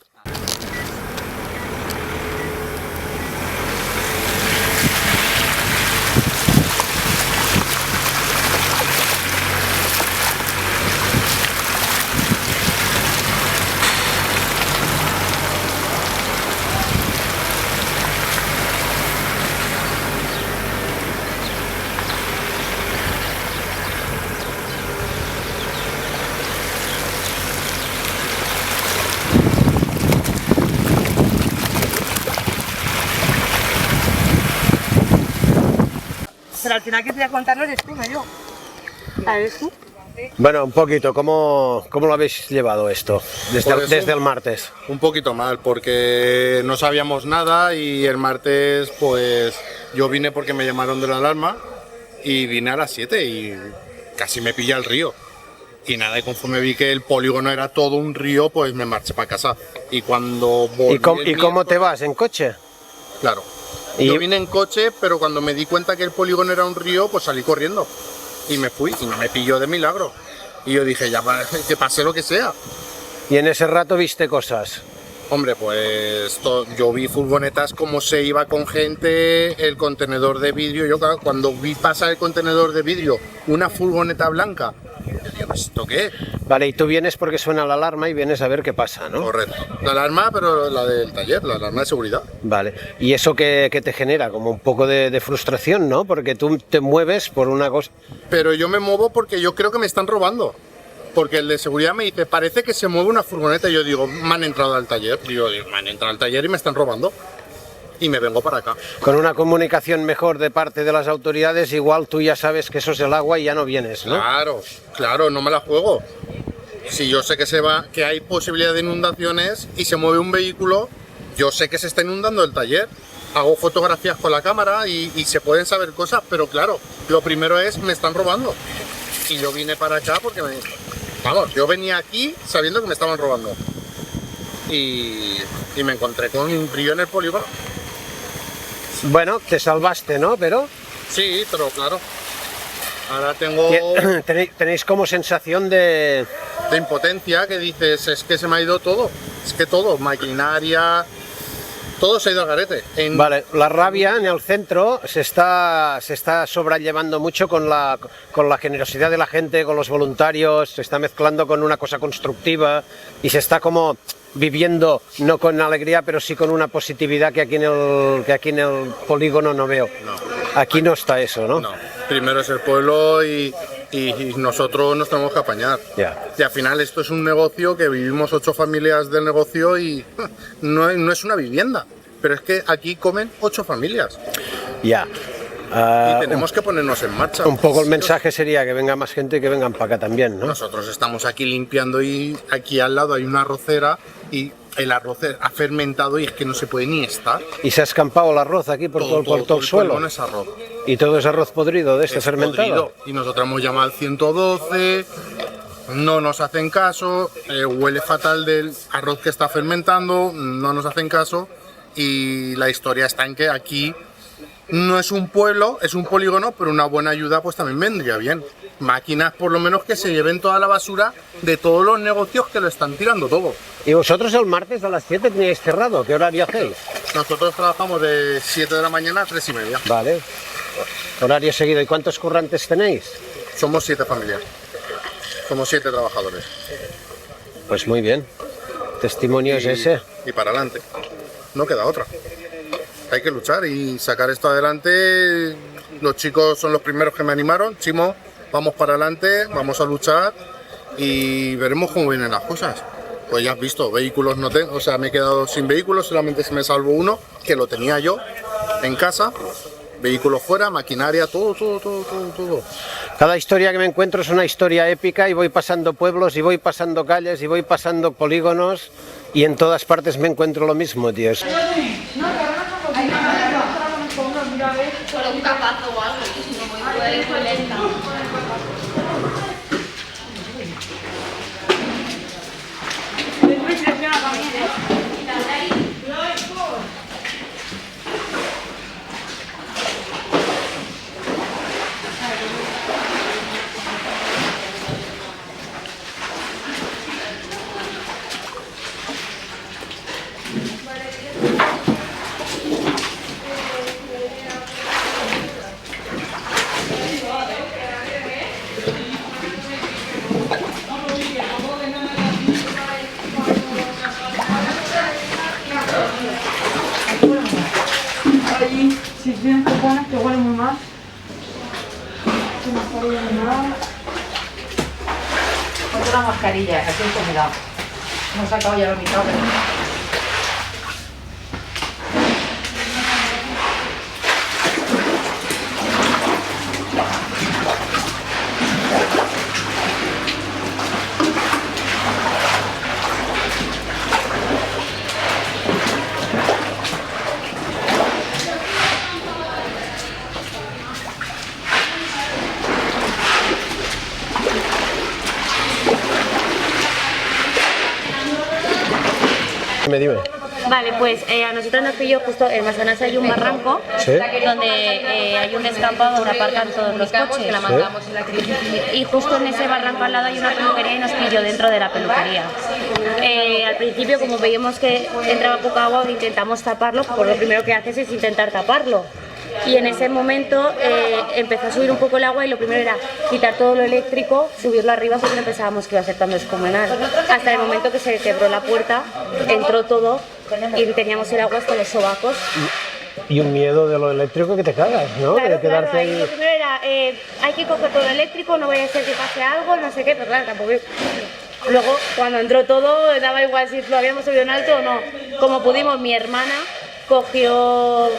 Pero al final que te voy a contarlo eres tú, no yo. A ver tú. Bueno, un poquito, ¿cómo lo habéis llevado esto desde el martes? Un poquito mal, porque no sabíamos nada y el martes pues yo vine porque me llamaron de la alarma y vine a las 7 y casi me pilla el río. Y nada, y conforme vi que el polígono era todo un río, pues me marché para casa. Y cuando volví ¿Y cómo te vas? ¿En coche? Claro. Yo vine en coche, pero cuando me di cuenta que el polígono era un río, pues salí corriendo. Y me fui, y me pilló de milagro. Y yo dije, ya, que pase lo que sea. ¿Y en ese rato viste cosas? Hombre, pues yo vi furgonetas como se iba con gente, el contenedor de vidrio. Yo cuando vi pasar el contenedor de vidrio, una furgoneta blanca, yo digo, ¿esto qué? Vale, y tú vienes porque suena la alarma y vienes a ver qué pasa, ¿no? Correcto. La alarma, pero la del taller, la alarma de seguridad. Vale. ¿Y eso qué te genera? Como un poco de frustración, ¿no? Porque tú te mueves por una cosa... Pero yo me muevo porque yo creo que me están robando. Porque el de seguridad me dice, parece que se mueve una furgoneta. Y yo digo, me han entrado al taller. Y yo digo, me han entrado al taller y me están robando. Y me vengo para acá. Con una comunicación mejor de parte de las autoridades, igual tú ya sabes que eso es el agua y ya no vienes, ¿no? Claro, no me la juego. Si yo sé que hay posibilidad de inundaciones y se mueve un vehículo, yo sé que se está inundando el taller. hago fotografías con la cámara y se pueden saber cosas, pero claro, lo primero es, me están robando. Y yo vine para acá porque vamos, yo venía aquí sabiendo que me estaban robando. Y me encontré con un brillo en el polígono. Bueno, te salvaste, ¿no? Pero... Sí, pero claro. Ahora tengo... Tenéis como sensación de impotencia, que dices, es que se me ha ido todo. Es que todo, maquinaria... Todo se ha ido al garete. Vale, la rabia en el centro se está sobrellevando mucho con la generosidad de la gente, con los voluntarios, se está mezclando con una cosa constructiva y se está como viviendo, no con alegría, pero sí con una positividad que aquí en el polígono no veo. No. Aquí no está eso, ¿no? No, primero es el pueblo y nosotros nos tenemos que apañar. Yeah. Y al final esto es un negocio que vivimos 8 familias del negocio y no es una vivienda, pero es que aquí comen 8 familias. Ya. Y tenemos que ponernos en marcha. Un poco el mensaje sería que venga más gente y que vengan para acá también, ¿no? Nosotros estamos aquí limpiando y aquí al lado hay una arrocera y el arroz ha fermentado y es que no se puede ni estar. ¿Y se ha escampado el arroz aquí por todo el suelo? Todo es arroz. ¿Y todo es arroz podrido de este fermentado? Podrido. Y nosotros hemos llamado al 112, no nos hacen caso, huele fatal del arroz que está fermentando, no nos hacen caso y la historia está en que aquí no es un pueblo, es un polígono, pero una buena ayuda pues también vendría bien. Máquinas por lo menos que se lleven toda la basura de todos los negocios que lo están tirando todo. ¿Y vosotros el martes a las 7 teníais cerrado? ¿Qué horario hacéis? Nosotros trabajamos de 7 de la mañana a 3:30. Vale. Horario seguido. ¿Y cuántos currantes tenéis? Somos 7 familias. Somos 7 trabajadores. Pues muy bien. Testimonio es ese. Y para adelante. No queda otra. Hay que luchar y sacar esto adelante. Los chicos son los primeros que me animaron. Chimo, vamos para adelante, vamos a luchar y veremos cómo vienen las cosas. Pues ya has visto, vehículos no tengo, o sea, me he quedado sin vehículos, solamente se me salvó uno, que lo tenía yo en casa. Vehículos fuera, maquinaria, todo. Cada historia que me encuentro es una historia épica y voy pasando pueblos y voy pasando calles y voy pasando polígonos y en todas partes me encuentro lo mismo, tío. Solo un capazo o algo, y si no muy lenta. Si tienen cojones que huelen muy mal. Sin mascarilla ni nada. Otra mascarilla, aquí en comida. Hemos sacado ya la mitad. Dime. Vale, pues a nosotros nos pilló justo en Massanas hay un barranco, ¿Sí? Donde hay un descampado donde aparcan todos los coches. ¿Sí? Y justo en ese barranco al lado hay una peluquería y nos pilló dentro de la peluquería. Al principio, como veíamos que entraba poca agua, intentamos taparlo, pues lo primero que haces es intentar taparlo. Y en ese momento empezó a subir un poco el agua y lo primero era quitar todo lo eléctrico, subirlo arriba porque no pensábamos que iba a ser tan descomunal. Hasta el momento que se quebró la puerta, entró todo y teníamos el agua hasta los sobacos. Y un miedo de lo eléctrico que te cagas, ¿no? Claro, de quedarte ahí ahí. lo primero era, hay que coger todo eléctrico, no vaya a ser que pase algo, no sé qué, pero claro, tampoco... Luego, cuando entró todo, daba igual si lo habíamos subido en alto o no. Como pudimos, mi hermana cogió,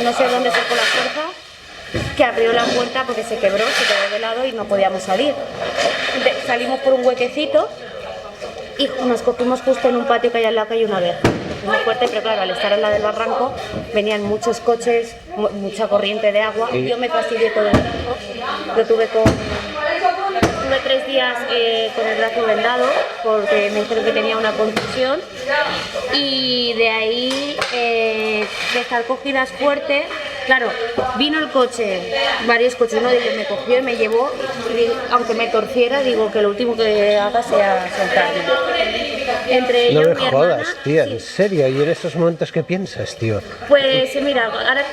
no sé dónde sacó la fuerza, que abrió la puerta porque se quebró, se quedó de lado y no podíamos salir. Salimos por un huequecito y nos cogimos justo en un patio que hay al lado que hay una verja. muy fuerte, pero claro, al estar en la del barranco venían muchos coches, mucha corriente de agua, y yo me fastidié todo el brazo, estuve 3 días con el brazo vendado porque me dijeron que tenía una contusión, y de ahí de estar cogidas fuerte, claro, vino el coche, varios coches, uno de ellos me cogió y me llevó, y aunque me torciera, digo que lo último que haga sea soltarme. Entre ellos, No me mi jodas, hermana, tía, sí. en serio, ¿y en estos momentos qué piensas, tío? Pues mira, ahora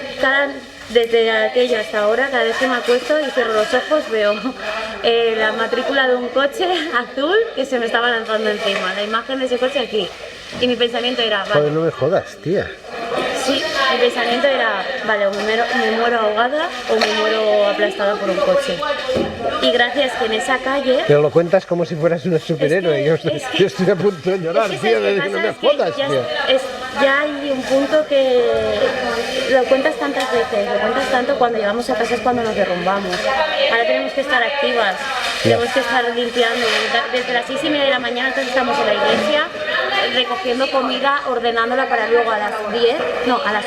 desde aquello hasta ahora, cada vez que me acuesto y cierro los ojos, veo la matrícula de un coche azul que se me estaba lanzando encima, la imagen de ese coche aquí. Y mi pensamiento era, vale, Joder, no me jodas, tía. sí, mi pensamiento era, vale, o me muero ahogada o me muero aplastada por un coche. Y gracias que en esa calle... Pero lo cuentas como si fueras una superhéroe. Yo estoy a punto de llorar, Es que tío, ¿sabes qué no pasa? me Es que jodas, ya, tío. ya hay un punto que lo cuentas tantas veces, lo cuentas tanto, cuando llegamos a casa es cuando nos derrumbamos. Ahora tenemos que estar activas, tenemos que estar limpiando. Desde las 6:30 de la mañana entonces estamos en la iglesia recogiendo comida, ordenándola para luego a las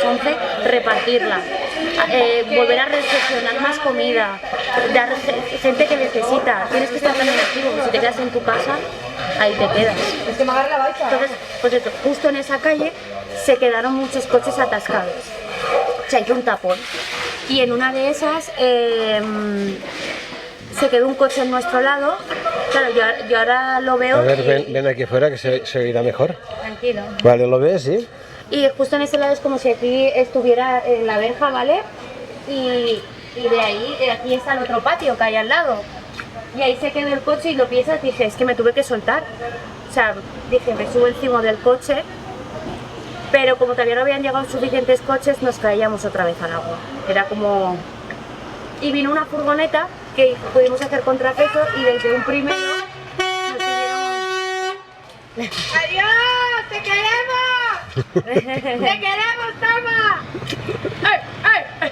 11 repartirla. Volver a recepcionar más comida, dar gente que necesita. Tienes que estar también activo, porque si te quedas en tu casa, ahí te quedas. Entonces, pues eso, justo en esa calle se quedaron muchos coches atascados. Se hizo un tapón. Y en una de esas se quedó un coche en nuestro lado. Claro, yo ahora lo veo. A ver, ven aquí afuera que se oirá mejor. Tranquilo. Vale, ¿lo ves? Sí. Y justo en ese lado es como si aquí estuviera en la verja, ¿vale? Y de ahí, aquí está el otro patio que hay al lado. Y ahí se quedó el coche y lo piensas, dije, es que me tuve que soltar. O sea, dije, me subo encima del coche, pero como todavía no habían llegado suficientes coches, nos caíamos otra vez al agua. Era como... Y vino una furgoneta que pudimos hacer contrapeso y desde un primero nos pidieron... ¡Adiós! ¡Te queremos! ¡Te queremos, toma! ¡Ay, ay!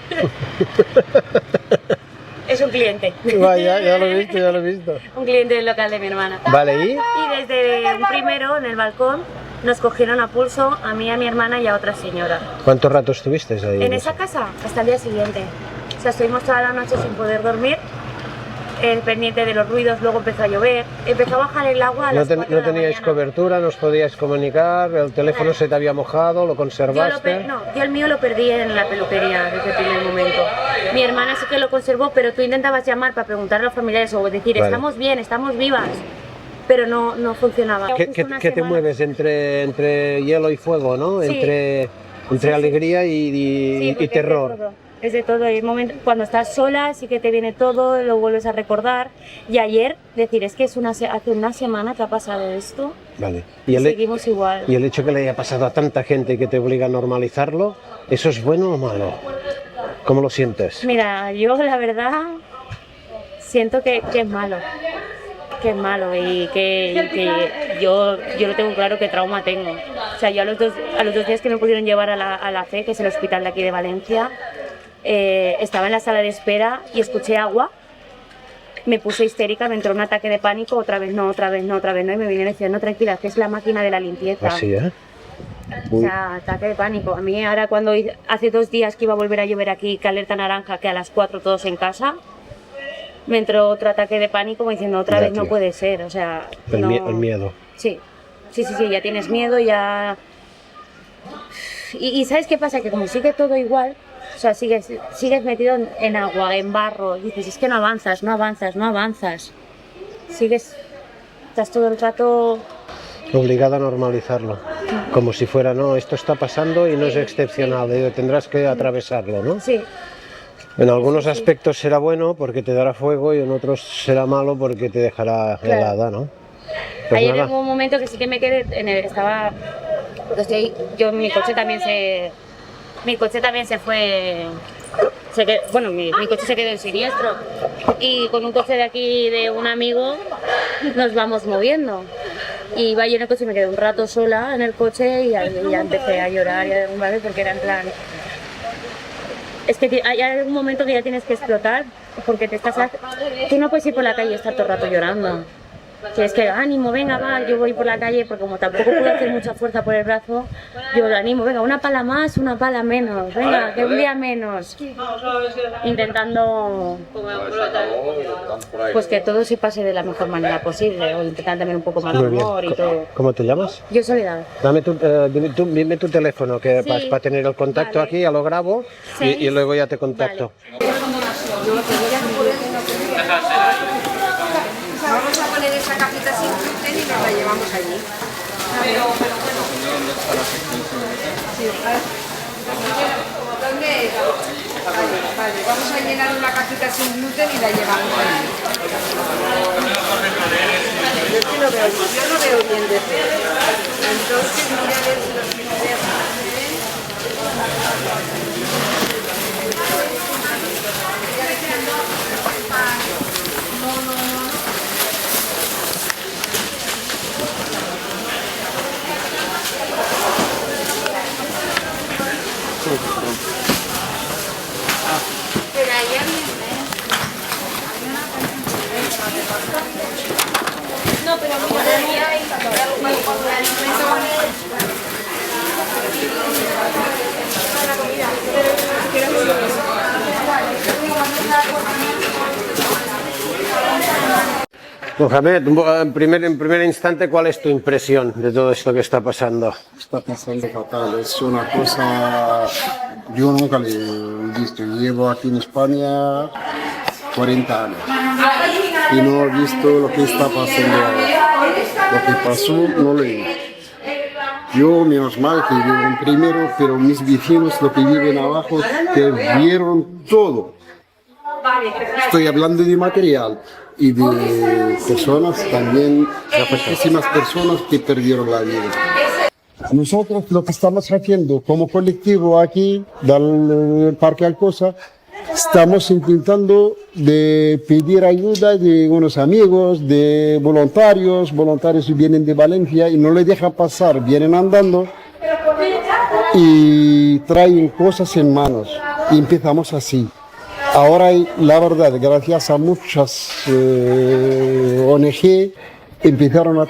Es un cliente. Vaya, ya lo he visto, ya lo he visto. Un cliente del local de mi hermana. Vale, ¿y? Y desde un primero, en el balcón, nos cogieron a pulso a mí, a mi hermana y a otra señora. ¿Cuánto rato estuvisteis ahí? En esa casa, hasta el día siguiente. O sea, estuvimos toda la noche sin poder dormir, pendiente de los ruidos, luego empezó a llover, empezó a bajar el agua a las 4 de No la teníais mañana. cobertura, no os podíais comunicar, el teléfono se te había mojado, lo conservaste. Yo el mío lo perdí en la peluquería desde el primer momento. Mi hermana sí que lo conservó, pero tú intentabas llamar para preguntar a los familiares o decir, Vale. estamos bien, estamos vivas, pero no funcionaba. ¿Qué Justo una te semana- mueves entre hielo y fuego, no? Sí. Entre alegría y porque terror. Es de todo. Hay momentos, cuando estás sola sí que te viene todo, lo vuelves a recordar. Y ayer, decir, es que hace una semana que ha pasado esto Vale. y seguimos igual. Y el hecho que le haya pasado a tanta gente y que te obliga a normalizarlo, ¿eso es bueno o malo? ¿Cómo lo sientes? Mira, yo la verdad siento que es malo. Que es malo y que yo lo tengo claro que trauma tengo. O sea, yo a los dos días que me pudieron llevar a la CE, que es el hospital de aquí de Valencia, estaba en la sala de espera y escuché agua, me puse histérica, me entró un ataque de pánico, otra vez no, y me vinieron diciendo, no, tranquila, que es la máquina de la limpieza. Así, ¿eh? O sea, ataque de pánico. A mí ahora hace 2 días que iba a volver a llover aquí, que alerta naranja, que a las 4 todos en casa, me entró otro ataque de pánico como diciendo, otra Ya, vez no tío. puede ser, o sea... El no... miedo. Sí, ya tienes miedo, ya... Y ¿sabes qué pasa? Que como sigue todo igual, o sea, sigues metido en agua, en barro, y dices, es que no avanzas. Estás todo el rato... Obligado a normalizarlo. Como si fuera, no, esto está pasando y no es excepcional, tendrás que atravesarlo, ¿no? Sí. En algunos aspectos será bueno porque te dará fuego y en otros será malo porque te dejará Claro. helada, ¿no? Pues Ayer nada. hubo un momento que sí que me quedé mi coche también se fue, mi coche se quedó en siniestro y con un coche de aquí de un amigo nos vamos moviendo y iba yo en el coche y me quedé un rato sola en el coche y ya empecé a llorar y a derrumbarme porque era en plan, es que hay algún momento que ya tienes que explotar porque tú no puedes ir por la calle y estar todo el rato llorando. Que es que ánimo, venga, va, yo voy por la calle, porque como tampoco puedo hacer mucha fuerza por el brazo, yo animo, venga, una pala más, una pala menos, venga, que un día menos. Intentando pues que todo se pase de la mejor manera posible, o intentar también un poco más de humor y todo. ¿Cómo te llamas? Yo Soledad. Dime tu teléfono, que para tener el contacto aquí, ya lo grabo y luego ya te contacto. Vamos a poner esa cajita sin gluten y nos la llevamos allí. Pero bueno. ¿Dónde es? Vale, vamos a llenar una cajita sin gluten y la llevamos allí. Yo no veo bien de cerca. Entonces voy a ver si los quiero ver. Pero ahí no, pero Mohamed, en primer instante, ¿cuál es tu impresión de todo esto que está pasando? Está pasando fatal, es una cosa, yo nunca le he visto, llevo aquí en España 40 años y no he visto lo que está pasando ahora. Lo que pasó no lo he visto. Yo, menos mal que vivo en primero, pero mis vecinos, los que viven abajo, que vieron todo. Estoy hablando de material y de personas también, muchísimas personas que perdieron la vida. Nosotros lo que estamos haciendo como colectivo aquí del Parque Alcosa, estamos intentando de pedir ayuda de unos amigos, de voluntarios que vienen de Valencia y no les dejan pasar, vienen andando y traen cosas en manos y empezamos así. Ahora, la verdad, gracias a muchas ONG, empezaron a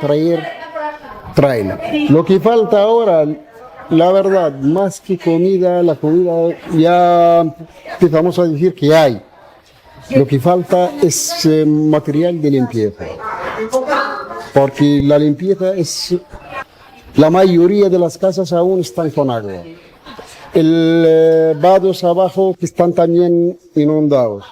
traen. Lo que falta ahora, la verdad, más que comida, la comida ya empezamos a decir que hay. Lo que falta es material de limpieza. Porque la limpieza es... La mayoría de las casas aún están con agua. Vados abajo que están también inundados.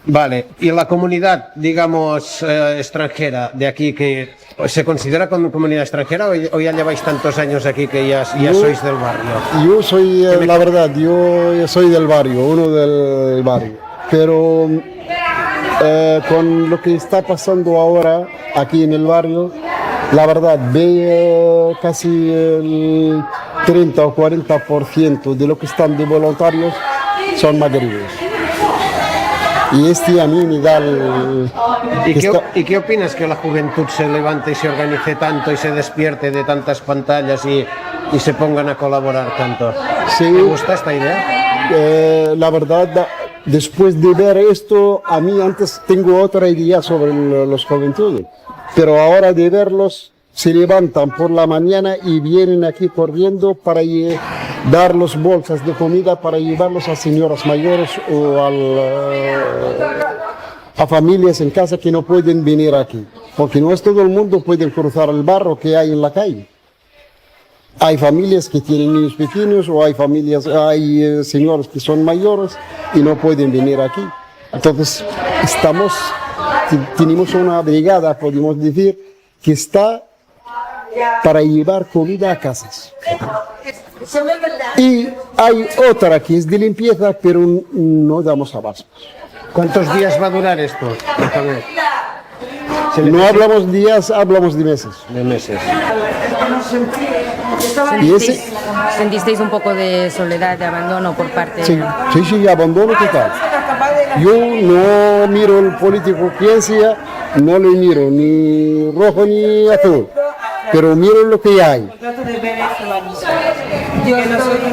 Vale, y la comunidad, digamos, extranjera de aquí, que ¿se considera como comunidad extranjera o ya lleváis tantos años aquí que ya sois del barrio? Yo soy, la verdad, yo soy del barrio, uno del barrio. Pero con lo que está pasando ahora aquí en el barrio, la verdad, veo casi el 30 o 40% de lo que están de voluntarios son magrebíes. Y a mí me da el... ¿Y qué opinas que la juventud se levante y se organice tanto y se despierte de tantas pantallas y se pongan a colaborar tanto? Sí, ¿Te gusta esta idea? La verdad, después de ver esto, a mí antes tengo otra idea sobre los juventudes, pero ahora de verlos, se levantan por la mañana y vienen aquí corriendo para dar las bolsas de comida para llevarlos a señoras mayores o a familias en casa que no pueden venir aquí. Porque no es todo el mundo puede cruzar el barro que hay en la calle. Hay familias que tienen niños pequeños o hay señores que son mayores y no pueden venir aquí. Entonces tenemos una brigada, podemos decir, que está para llevar comida a casas. Y hay otra que es de limpieza, pero no damos abasto. ¿Cuántos días va a durar esto? No hablamos días, hablamos de meses. De meses. ¿Sentisteis un poco de soledad, de abandono por parte? Sí, abandono total. Yo no miro el político quien sea, no le miro ni rojo ni azul, pero miro lo que hay.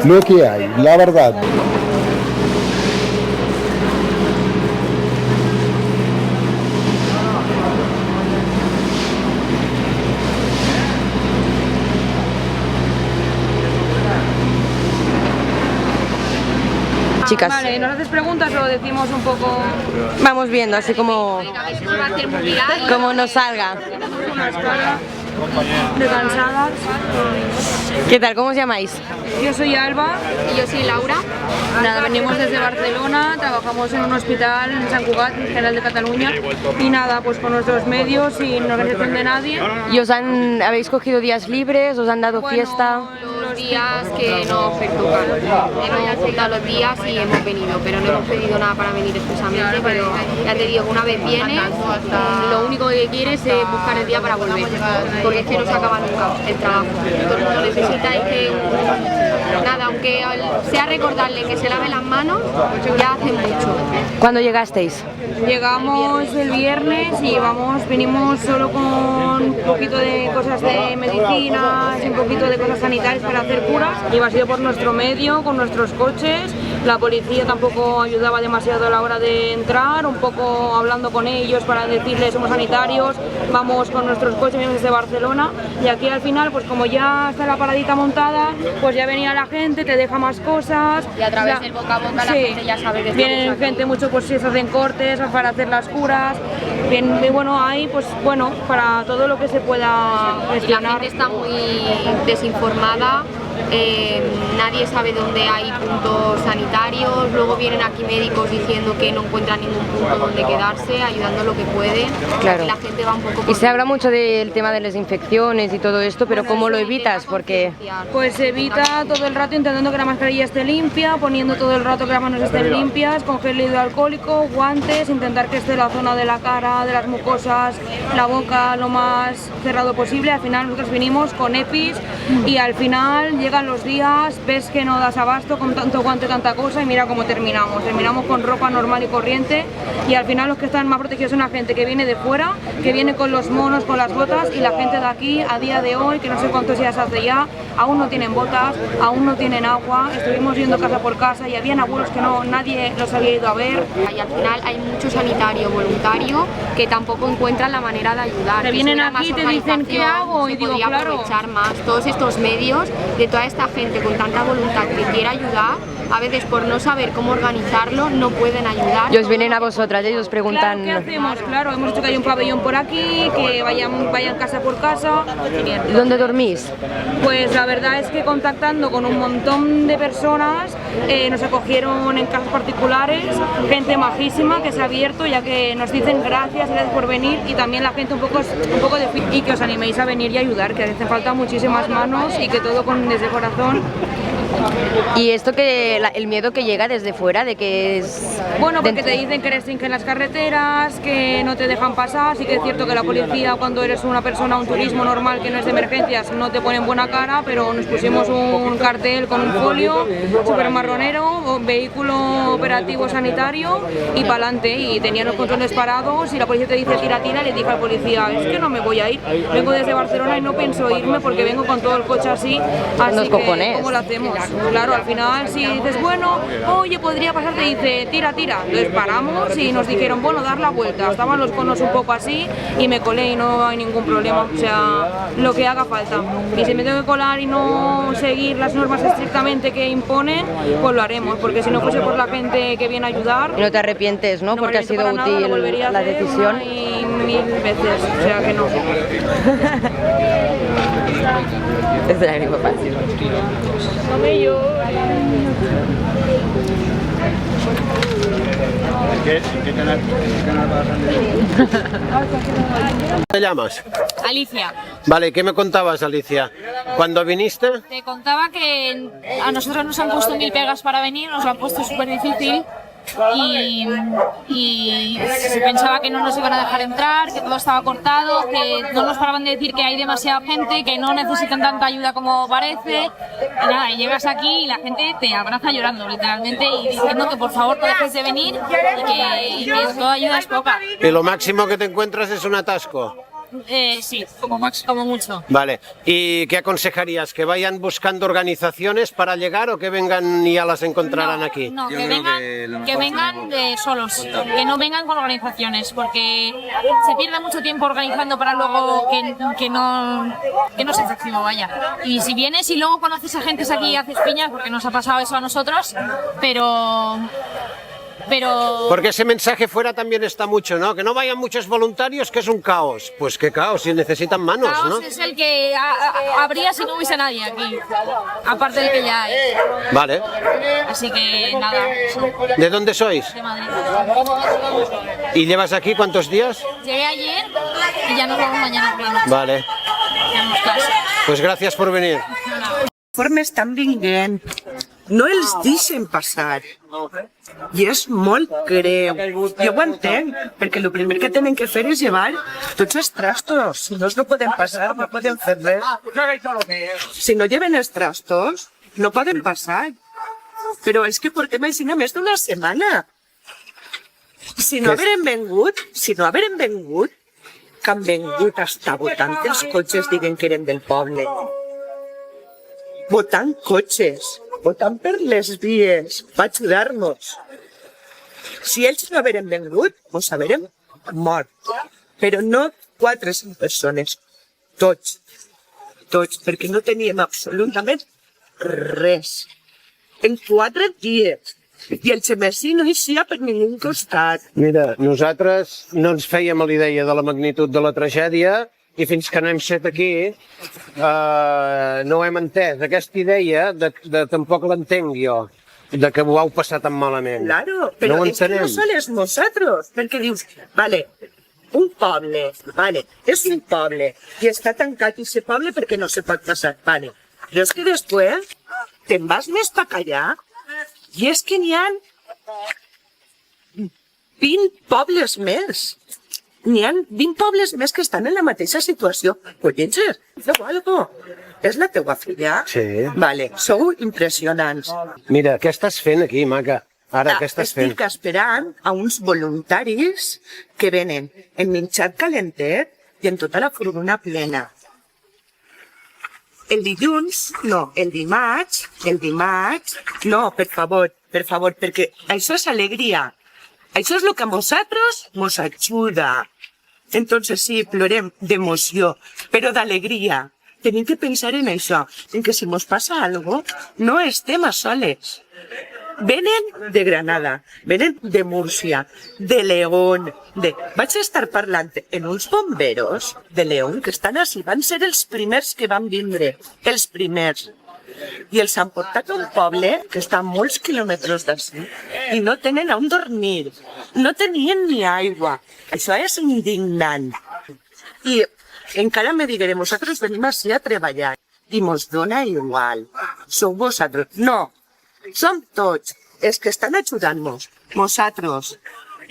Lo que hay, la verdad. chicas. Vale, ¿nos haces preguntas o decimos un poco? Vamos viendo, así como nos salga. De cansadas. ¿Qué tal? ¿Cómo os llamáis? Yo soy Alba. Y yo soy Laura. Nada, venimos desde Barcelona, trabajamos en un hospital en Sant Cugat, General de Cataluña, y nada, pues con nuestros medios, sin organización de nadie. ¿Y habéis cogido días libres? ¿Os han dado fiesta? Los días que nos pertocan. Hemos juntado los días y hemos venido, pero no hemos pedido nada para venir expresamente, pero ya te digo que una vez vienes, lo único que quieres es buscar el día para volver, porque es que no se acaba nunca el trabajo. Todo el mundo necesita es que, nada, aunque sea recordarle que se lave las manos, ya hace mucho. ¿Cuándo llegasteis? Llegamos el viernes y vinimos solo con un poquito de cosas de medicinas y un poquito de cosas sanitarias para hacer curas, y ha sido por nuestro medio, con nuestros coches. La policía tampoco ayudaba demasiado a la hora de entrar, un poco hablando con ellos para decirles somos sanitarios, vamos con nuestros coches, venimos desde Barcelona, y aquí al final, pues como ya está la paradita montada, pues ya venía la gente, te deja más cosas. Y a través del boca a boca la gente ya sabe que vienen gente mucho, pues si se hacen cortes para hacer las curas, bien, y bueno, hay pues bueno, para todo lo que se pueda gestionar. La gente está muy desinformada. Nadie sabe dónde hay puntos sanitarios, luego vienen aquí médicos diciendo que no encuentran ningún punto donde quedarse, ayudando lo que pueden. Claro. La gente va un poco Y se habla mucho del tema de las infecciones y todo esto, pero ¿cómo lo evitas? Porque pues se evita todo el rato intentando que la mascarilla esté limpia, poniendo todo el rato que las manos estén limpias, con gel hidroalcohólico, guantes, intentar que esté la zona de la cara, de las mucosas, la boca lo más cerrado posible. Al final nosotros vinimos con EPIs y al final llegan los días, ves que no das abasto con tanto guante, tanta cosa, y mira cómo terminamos. Terminamos con ropa normal y corriente, y al final los que están más protegidos son la gente que viene de fuera, que viene con los monos, con las botas, y la gente de aquí a día de hoy, que no sé cuántos días hace ya, aún no tienen botas, aún no tienen agua. Estuvimos yendo casa por casa y habían abuelos que nadie los había ido a ver. Y al final hay mucho sanitario voluntario que tampoco encuentran la manera de ayudar. Te vienen aquí y te dicen ¿qué hago? Y digo, claro, aprovechar más todos estos medios de toda esta gente con tanta voluntad que quiere ayudar. A veces por no saber cómo organizarlo no pueden ayudar. Y os vienen a vosotras y os preguntan... Claro, ¿qué hacemos? Claro, hemos dicho que hay un pabellón por aquí, que vayan casa por casa. ¿Dónde dormís? Pues la verdad es que contactando con un montón de personas, nos acogieron en casas particulares, gente majísima que se ha abierto, ya que nos dicen gracias por venir, y también la gente un poco de y que os animéis a venir y ayudar, que hacen falta muchísimas manos y que todo desde corazón. Y esto que el miedo que llega desde fuera, de que es... Bueno, porque te dicen que restringen las carreteras, que no te dejan pasar. Sí que es cierto que la policía, cuando eres una persona, un turismo normal que no es de emergencias, no te ponen buena cara, pero nos pusimos un cartel con un folio súper marronero, vehículo operativo sanitario, y para adelante, y tenían los controles parados, y la policía te dice tira, le dije al policía, es que no me voy a ir, vengo desde Barcelona y no pienso irme porque vengo con todo el coche así que ¿cómo lo hacemos? Claro, al final si dices, bueno, oye, podría pasar, te dice, tira. Entonces paramos y nos dijeron, bueno, dar la vuelta. Estaban los conos un poco así y me colé y no hay ningún problema. O sea, lo que haga falta. Y si me tengo que colar y no seguir las normas estrictamente que imponen, pues lo haremos. Porque si no fuese por la gente que viene a ayudar... Y no te arrepientes, ¿no? Porque ha sido útil la decisión. Y 1000 veces, o sea que no. Es de lágrima fácil. No me llores. ¿Qué canal te llamas? Alicia, Vale, ¿qué me contabas, Alicia? ¿Cuando viniste? te contaba que a nosotros nos han puesto 1000 pegas para venir, nos lo han puesto súper difícil y se pensaba que no nos iban a dejar entrar, que todo estaba cortado, que no nos paraban de decir que hay demasiada gente, que no necesitan tanta ayuda como parece. Y nada, y llegas aquí y la gente te abraza llorando literalmente y diciendo que por favor no dejes de venir y que toda ayuda es poca. Y lo máximo que te encuentras es un atasco. Sí, como mucho. Vale. ¿Y qué aconsejarías? ¿Que vayan buscando organizaciones para llegar o que vengan y ya las encontrarán aquí? No, que vengan solos, que no vengan con organizaciones, porque se pierde mucho tiempo organizando para luego que no es efectivo, vaya. Y si vienes y luego conoces a gente aquí y haces piñas, porque nos ha pasado eso a nosotros, pero... Porque ese mensaje fuera también está mucho, ¿no? Que no vayan muchos voluntarios, que es un caos. Pues qué caos, si necesitan manos, caos, ¿no? Es el que habría si no hubiese nadie aquí, aparte del que ya hay. Vale. Así que nada. ¿De dónde sois? De Madrid. ¿Y llevas aquí cuántos días? Llegué ayer y ya nos vamos mañana por la noche. Vale. Tenemos clase. Pues gracias por venir. Conforme estan vinguent, no els deixen passar. I és molt greu. Jo ho entenc, perquè el primer que tenen que fer és llevar tots els trastos. Si no, no poden passar, no poden fer res. Si no lleven els trastos, no poden passar. Però és que portem així més d'una setmana. Si no hagueren vengut, que han vengut hasta votant els cotxes, diguen que eren del poble. Votant cotxes, votant per les vies, per ajudar-nos. Si ells no hagueren vengut, mos hagueren mort. Però no 4 o 5 persones, tots, perquè no teníem absolutament res. En 4 dies. I el xemesí no eixia per ningú costat. Mira, nosaltres no ens fèiem a l'idea de la magnitud de la tragèdia i fins que no hem set aquí no ho hem entès. Aquesta idea tampoc l'entenc jo, de que ho heu passat tan malament. Claro, però no és que no sols nosaltres, perquè dius, vale, un poble, vale, és un poble, i està tancat aquest poble perquè no se pot passar, vale. Però és que després te'n vas més per allà i és que n'hi ha 20 pobles més. N'hi ha 20 pobles més que estan en la mateixa situació. Colletges, feu algo. És la teua filla? Sí. Vale, sou impressionants. Mira, què estàs fent aquí, maca? Ara, què estàs fent? Estic esperant a uns voluntaris que venen en menjar calentet i en tota la furgona plena. El dilluns, no, el dimarts, no, per favor, perquè això és alegria. Això és el que a nosaltres mos ajuda. Entonces sí, plorem d'emoció, però d'alegria. Tenim que pensar en això, en que si mos passa algo, no estem a soles. Venen de Granada, venen de Múrcia, de León, Vaig estar parlant en uns bomberos de León que estan així, van ser els primers que van vindre, els primers. I els han portat a un poble que està a molts quilòmetres d'ací i no tenen on dormir, no tenien ni aigua. Això és indignant. I encara me digueren, nosaltres venim així a treballar i mos dona igual. Sou vosaltres. No, som tots els que estan ajudant-nos, nosaltres.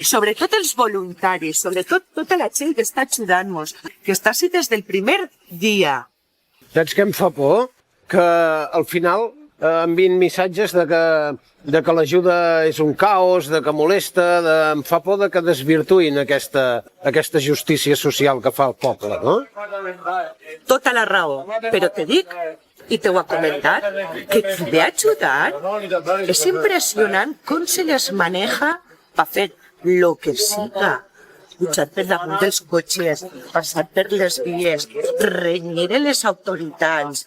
Sobretot els voluntaris, sobretot tota la gent que està ajudant-nos, que està així des del primer dia. Saps què em fa por? Que al final envien missatges de que l'ajuda és un caos, de que molesta, em fa por de que desvirtuïn aquesta justícia social que fa el poble, no? Tota la raó, però te dic, i t'ho ha comentat, que qui ve a ajudar és impressionant com se les maneja per fer lo que siga. Pujar per damunt dels cotxes, passar per les vies, renyir les autoritats,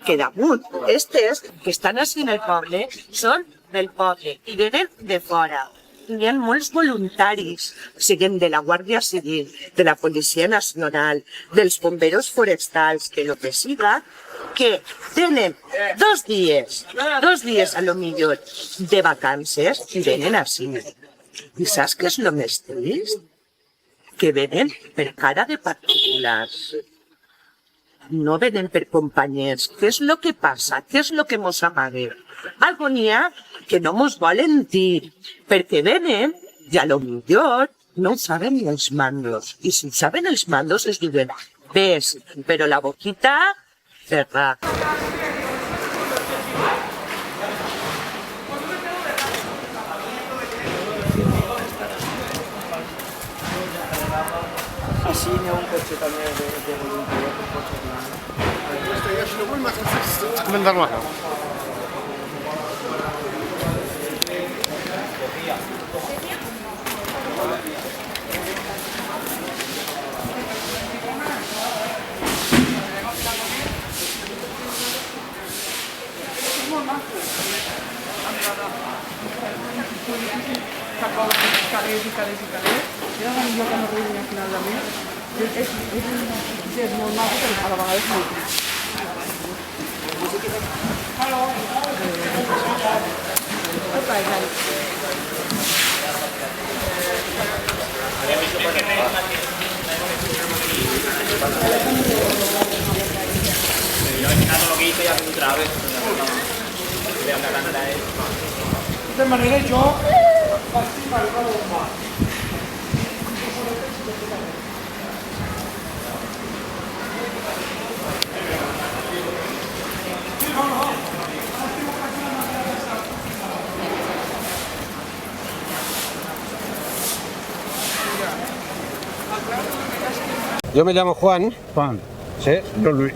que damunt, estes que estan així en el poble, són del poble i venen de fora. Hi ha molts voluntaris, siguin de la Guàrdia Civil, de la Policia Nacional, dels bomberos forestals, que el que siga, que tenen 2 dies a lo millor de vacances i venen així. I saps què és el més trist? Que venen per cara de particulars. No venen per companys. Què és el que passa? Què és el que mos amaguem? Algo n'hi ha que no mos volen dir, perquè venen i a lo millor no ho saben ni els mandos. I si ho saben els mandos es diuen, ves, però la boquita cerrada. piscina, un coche también de voluntariado, un coche De manera yo Yo me llamo Juan. Juan. ¿Sí? Yo Luis.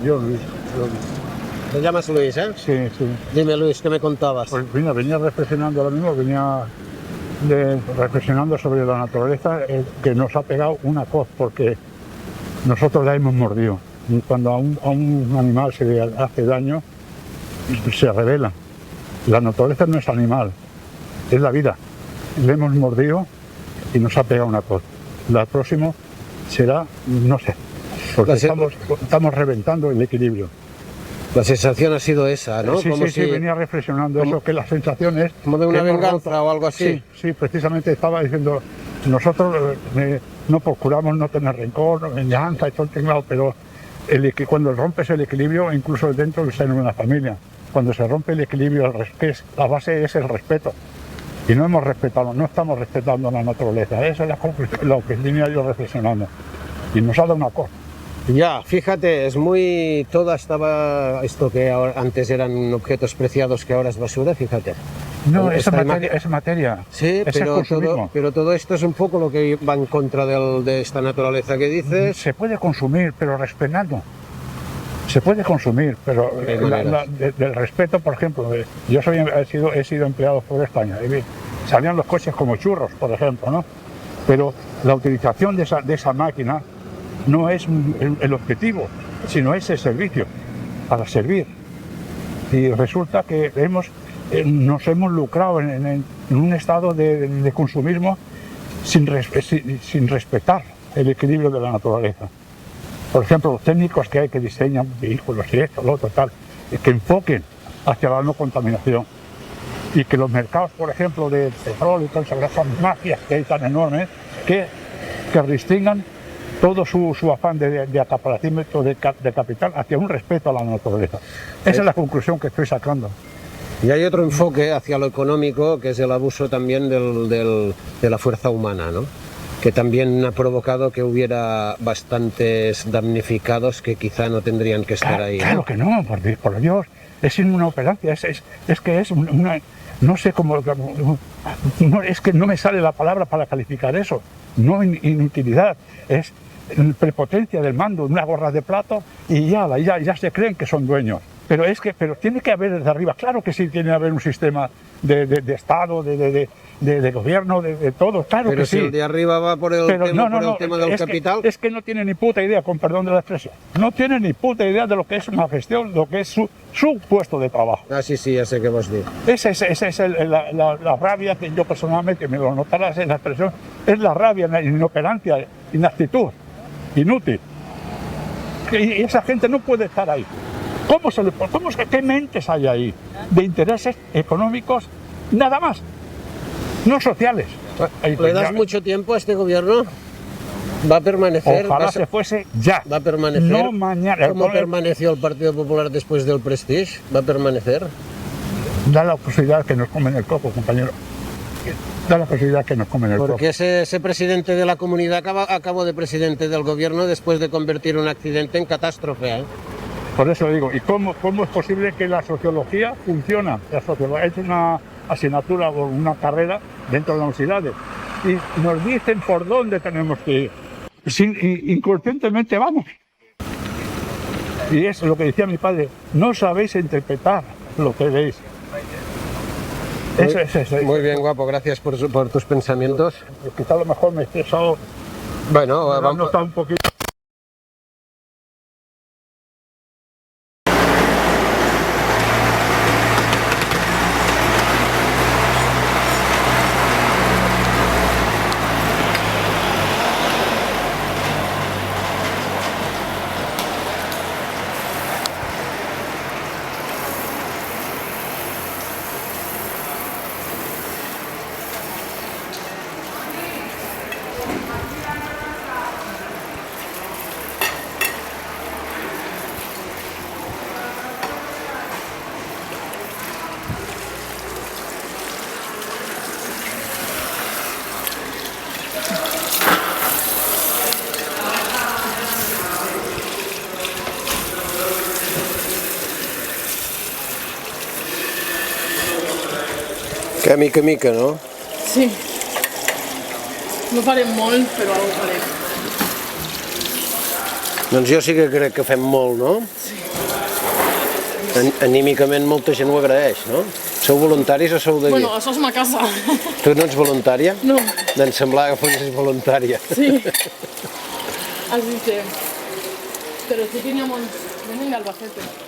¿Te llamas Luis, eh? Sí, sí. Dime, Luis, ¿qué me contabas? Pues venía reflexionando ahora mismo, reflexionando sobre la naturaleza que nos ha pegado una coz, porque nosotros la hemos mordido. Y cuando a un animal se le hace daño, se revela. La naturaleza no es animal, es la vida. Le hemos mordido y nos ha pegado una coz. La próxima será, no sé, porque estamos reventando el equilibrio. La sensación ha sido esa, ¿no? Sí, como sí, venía reflexionando eso, que la sensación es... Como de una venganza o algo así. Sí, precisamente estaba diciendo, nosotros no procuramos no tener rencor, venganza y todo el tinglado, pero cuando rompes el equilibrio, incluso dentro del seno de una familia, cuando se rompe el equilibrio, la base es el respeto. Y no hemos respetado, no estamos respetando la naturaleza. Esa es lo que venía yo reflexionando. Y nos ha dado una cosa. Ya, fíjate, es muy... Todo estaba... Esto que antes eran objetos preciados que ahora es basura, fíjate. No, es materia. Sí, pero todo esto es un poco lo que va en contra de esta naturaleza que dices. Se puede consumir, pero respetando. Se puede consumir, pero del respeto, por ejemplo, yo he sido empleado por España. Y salían los coches como churros, por ejemplo, ¿no? Pero la utilización de esa máquina no es el objetivo, sino es el servicio, para servir. Y resulta que nos hemos lucrado en un estado de consumismo sin respetar el equilibrio de la naturaleza. Por ejemplo, los técnicos que hay que diseñan vehículos y esto, lo otro, tal, que enfoquen hacia la no contaminación. Y que los mercados, por ejemplo, de petróleo y todas esas mafias que hay tan enormes, que restringan todo su afán de acaparamiento de capital hacia un respeto a la naturaleza. Esa es la conclusión que estoy sacando. Y hay otro enfoque hacia lo económico, que es el abuso también de la fuerza humana, ¿no? Que también ha provocado que hubiera bastantes damnificados que quizá no tendrían que estar ahí. Claro que no, por Dios, es inoperancia, es que es una... No sé cómo... No, es que no me sale la palabra para calificar eso. No inutilidad, es prepotencia del mando, una gorra de plato y ya se creen que son dueños. Pero tiene que haber desde arriba, claro que sí, tiene que haber un sistema de Estado, de gobierno, de todo, claro pero que sí. Pero si el de arriba va por el tema del capital... Es que no tiene ni puta idea, con perdón de la expresión, no tiene ni puta idea de lo que es una gestión, lo que es su puesto de trabajo. Ah, sí, ya sé que vos digo. Esa es la rabia que yo personalmente, me lo notarás en la expresión, es la rabia, la inoperancia, inactitud, inútil. Y esa gente no puede estar ahí. ¿Qué mentes hay ahí? De intereses económicos, nada más, no sociales. ¿Le das mucho tiempo a este gobierno? ¿Va a permanecer? Ojalá se fuese ya. ¿Va a permanecer? No mañana. ¿Cómo permaneció el Partido Popular después del Prestige? ¿Va a permanecer? Da la posibilidad que nos comen el coco, compañero. Da la posibilidad que nos comen el coco. Porque ese presidente de la comunidad acabó de presidente del gobierno después de convertir un accidente en catástrofe, ¿eh? Por eso digo, ¿y cómo es posible que la sociología funciona? La sociología es una asignatura o una carrera dentro de las universidades y nos dicen por dónde tenemos que ir. inconscientemente vamos. Y es lo que decía mi padre, no sabéis interpretar lo que veis. Muy bien, guapo, gracias por tus pensamientos. Quizá a lo mejor me he expresado. Bueno, vamos a un poquito. Que mica, no? Sí. No farem molt, però ho farem. Doncs jo sí que crec que fem molt, no? Sí. Anímicament molta gent ho agraeix, no? Sou voluntaris o sou d'aquí? Bueno, això és ma casa. Tu no ets voluntària? No. Em semblava que fossis voluntària. Sí. Así que... Pero sí teníamos... Venen de Albacete.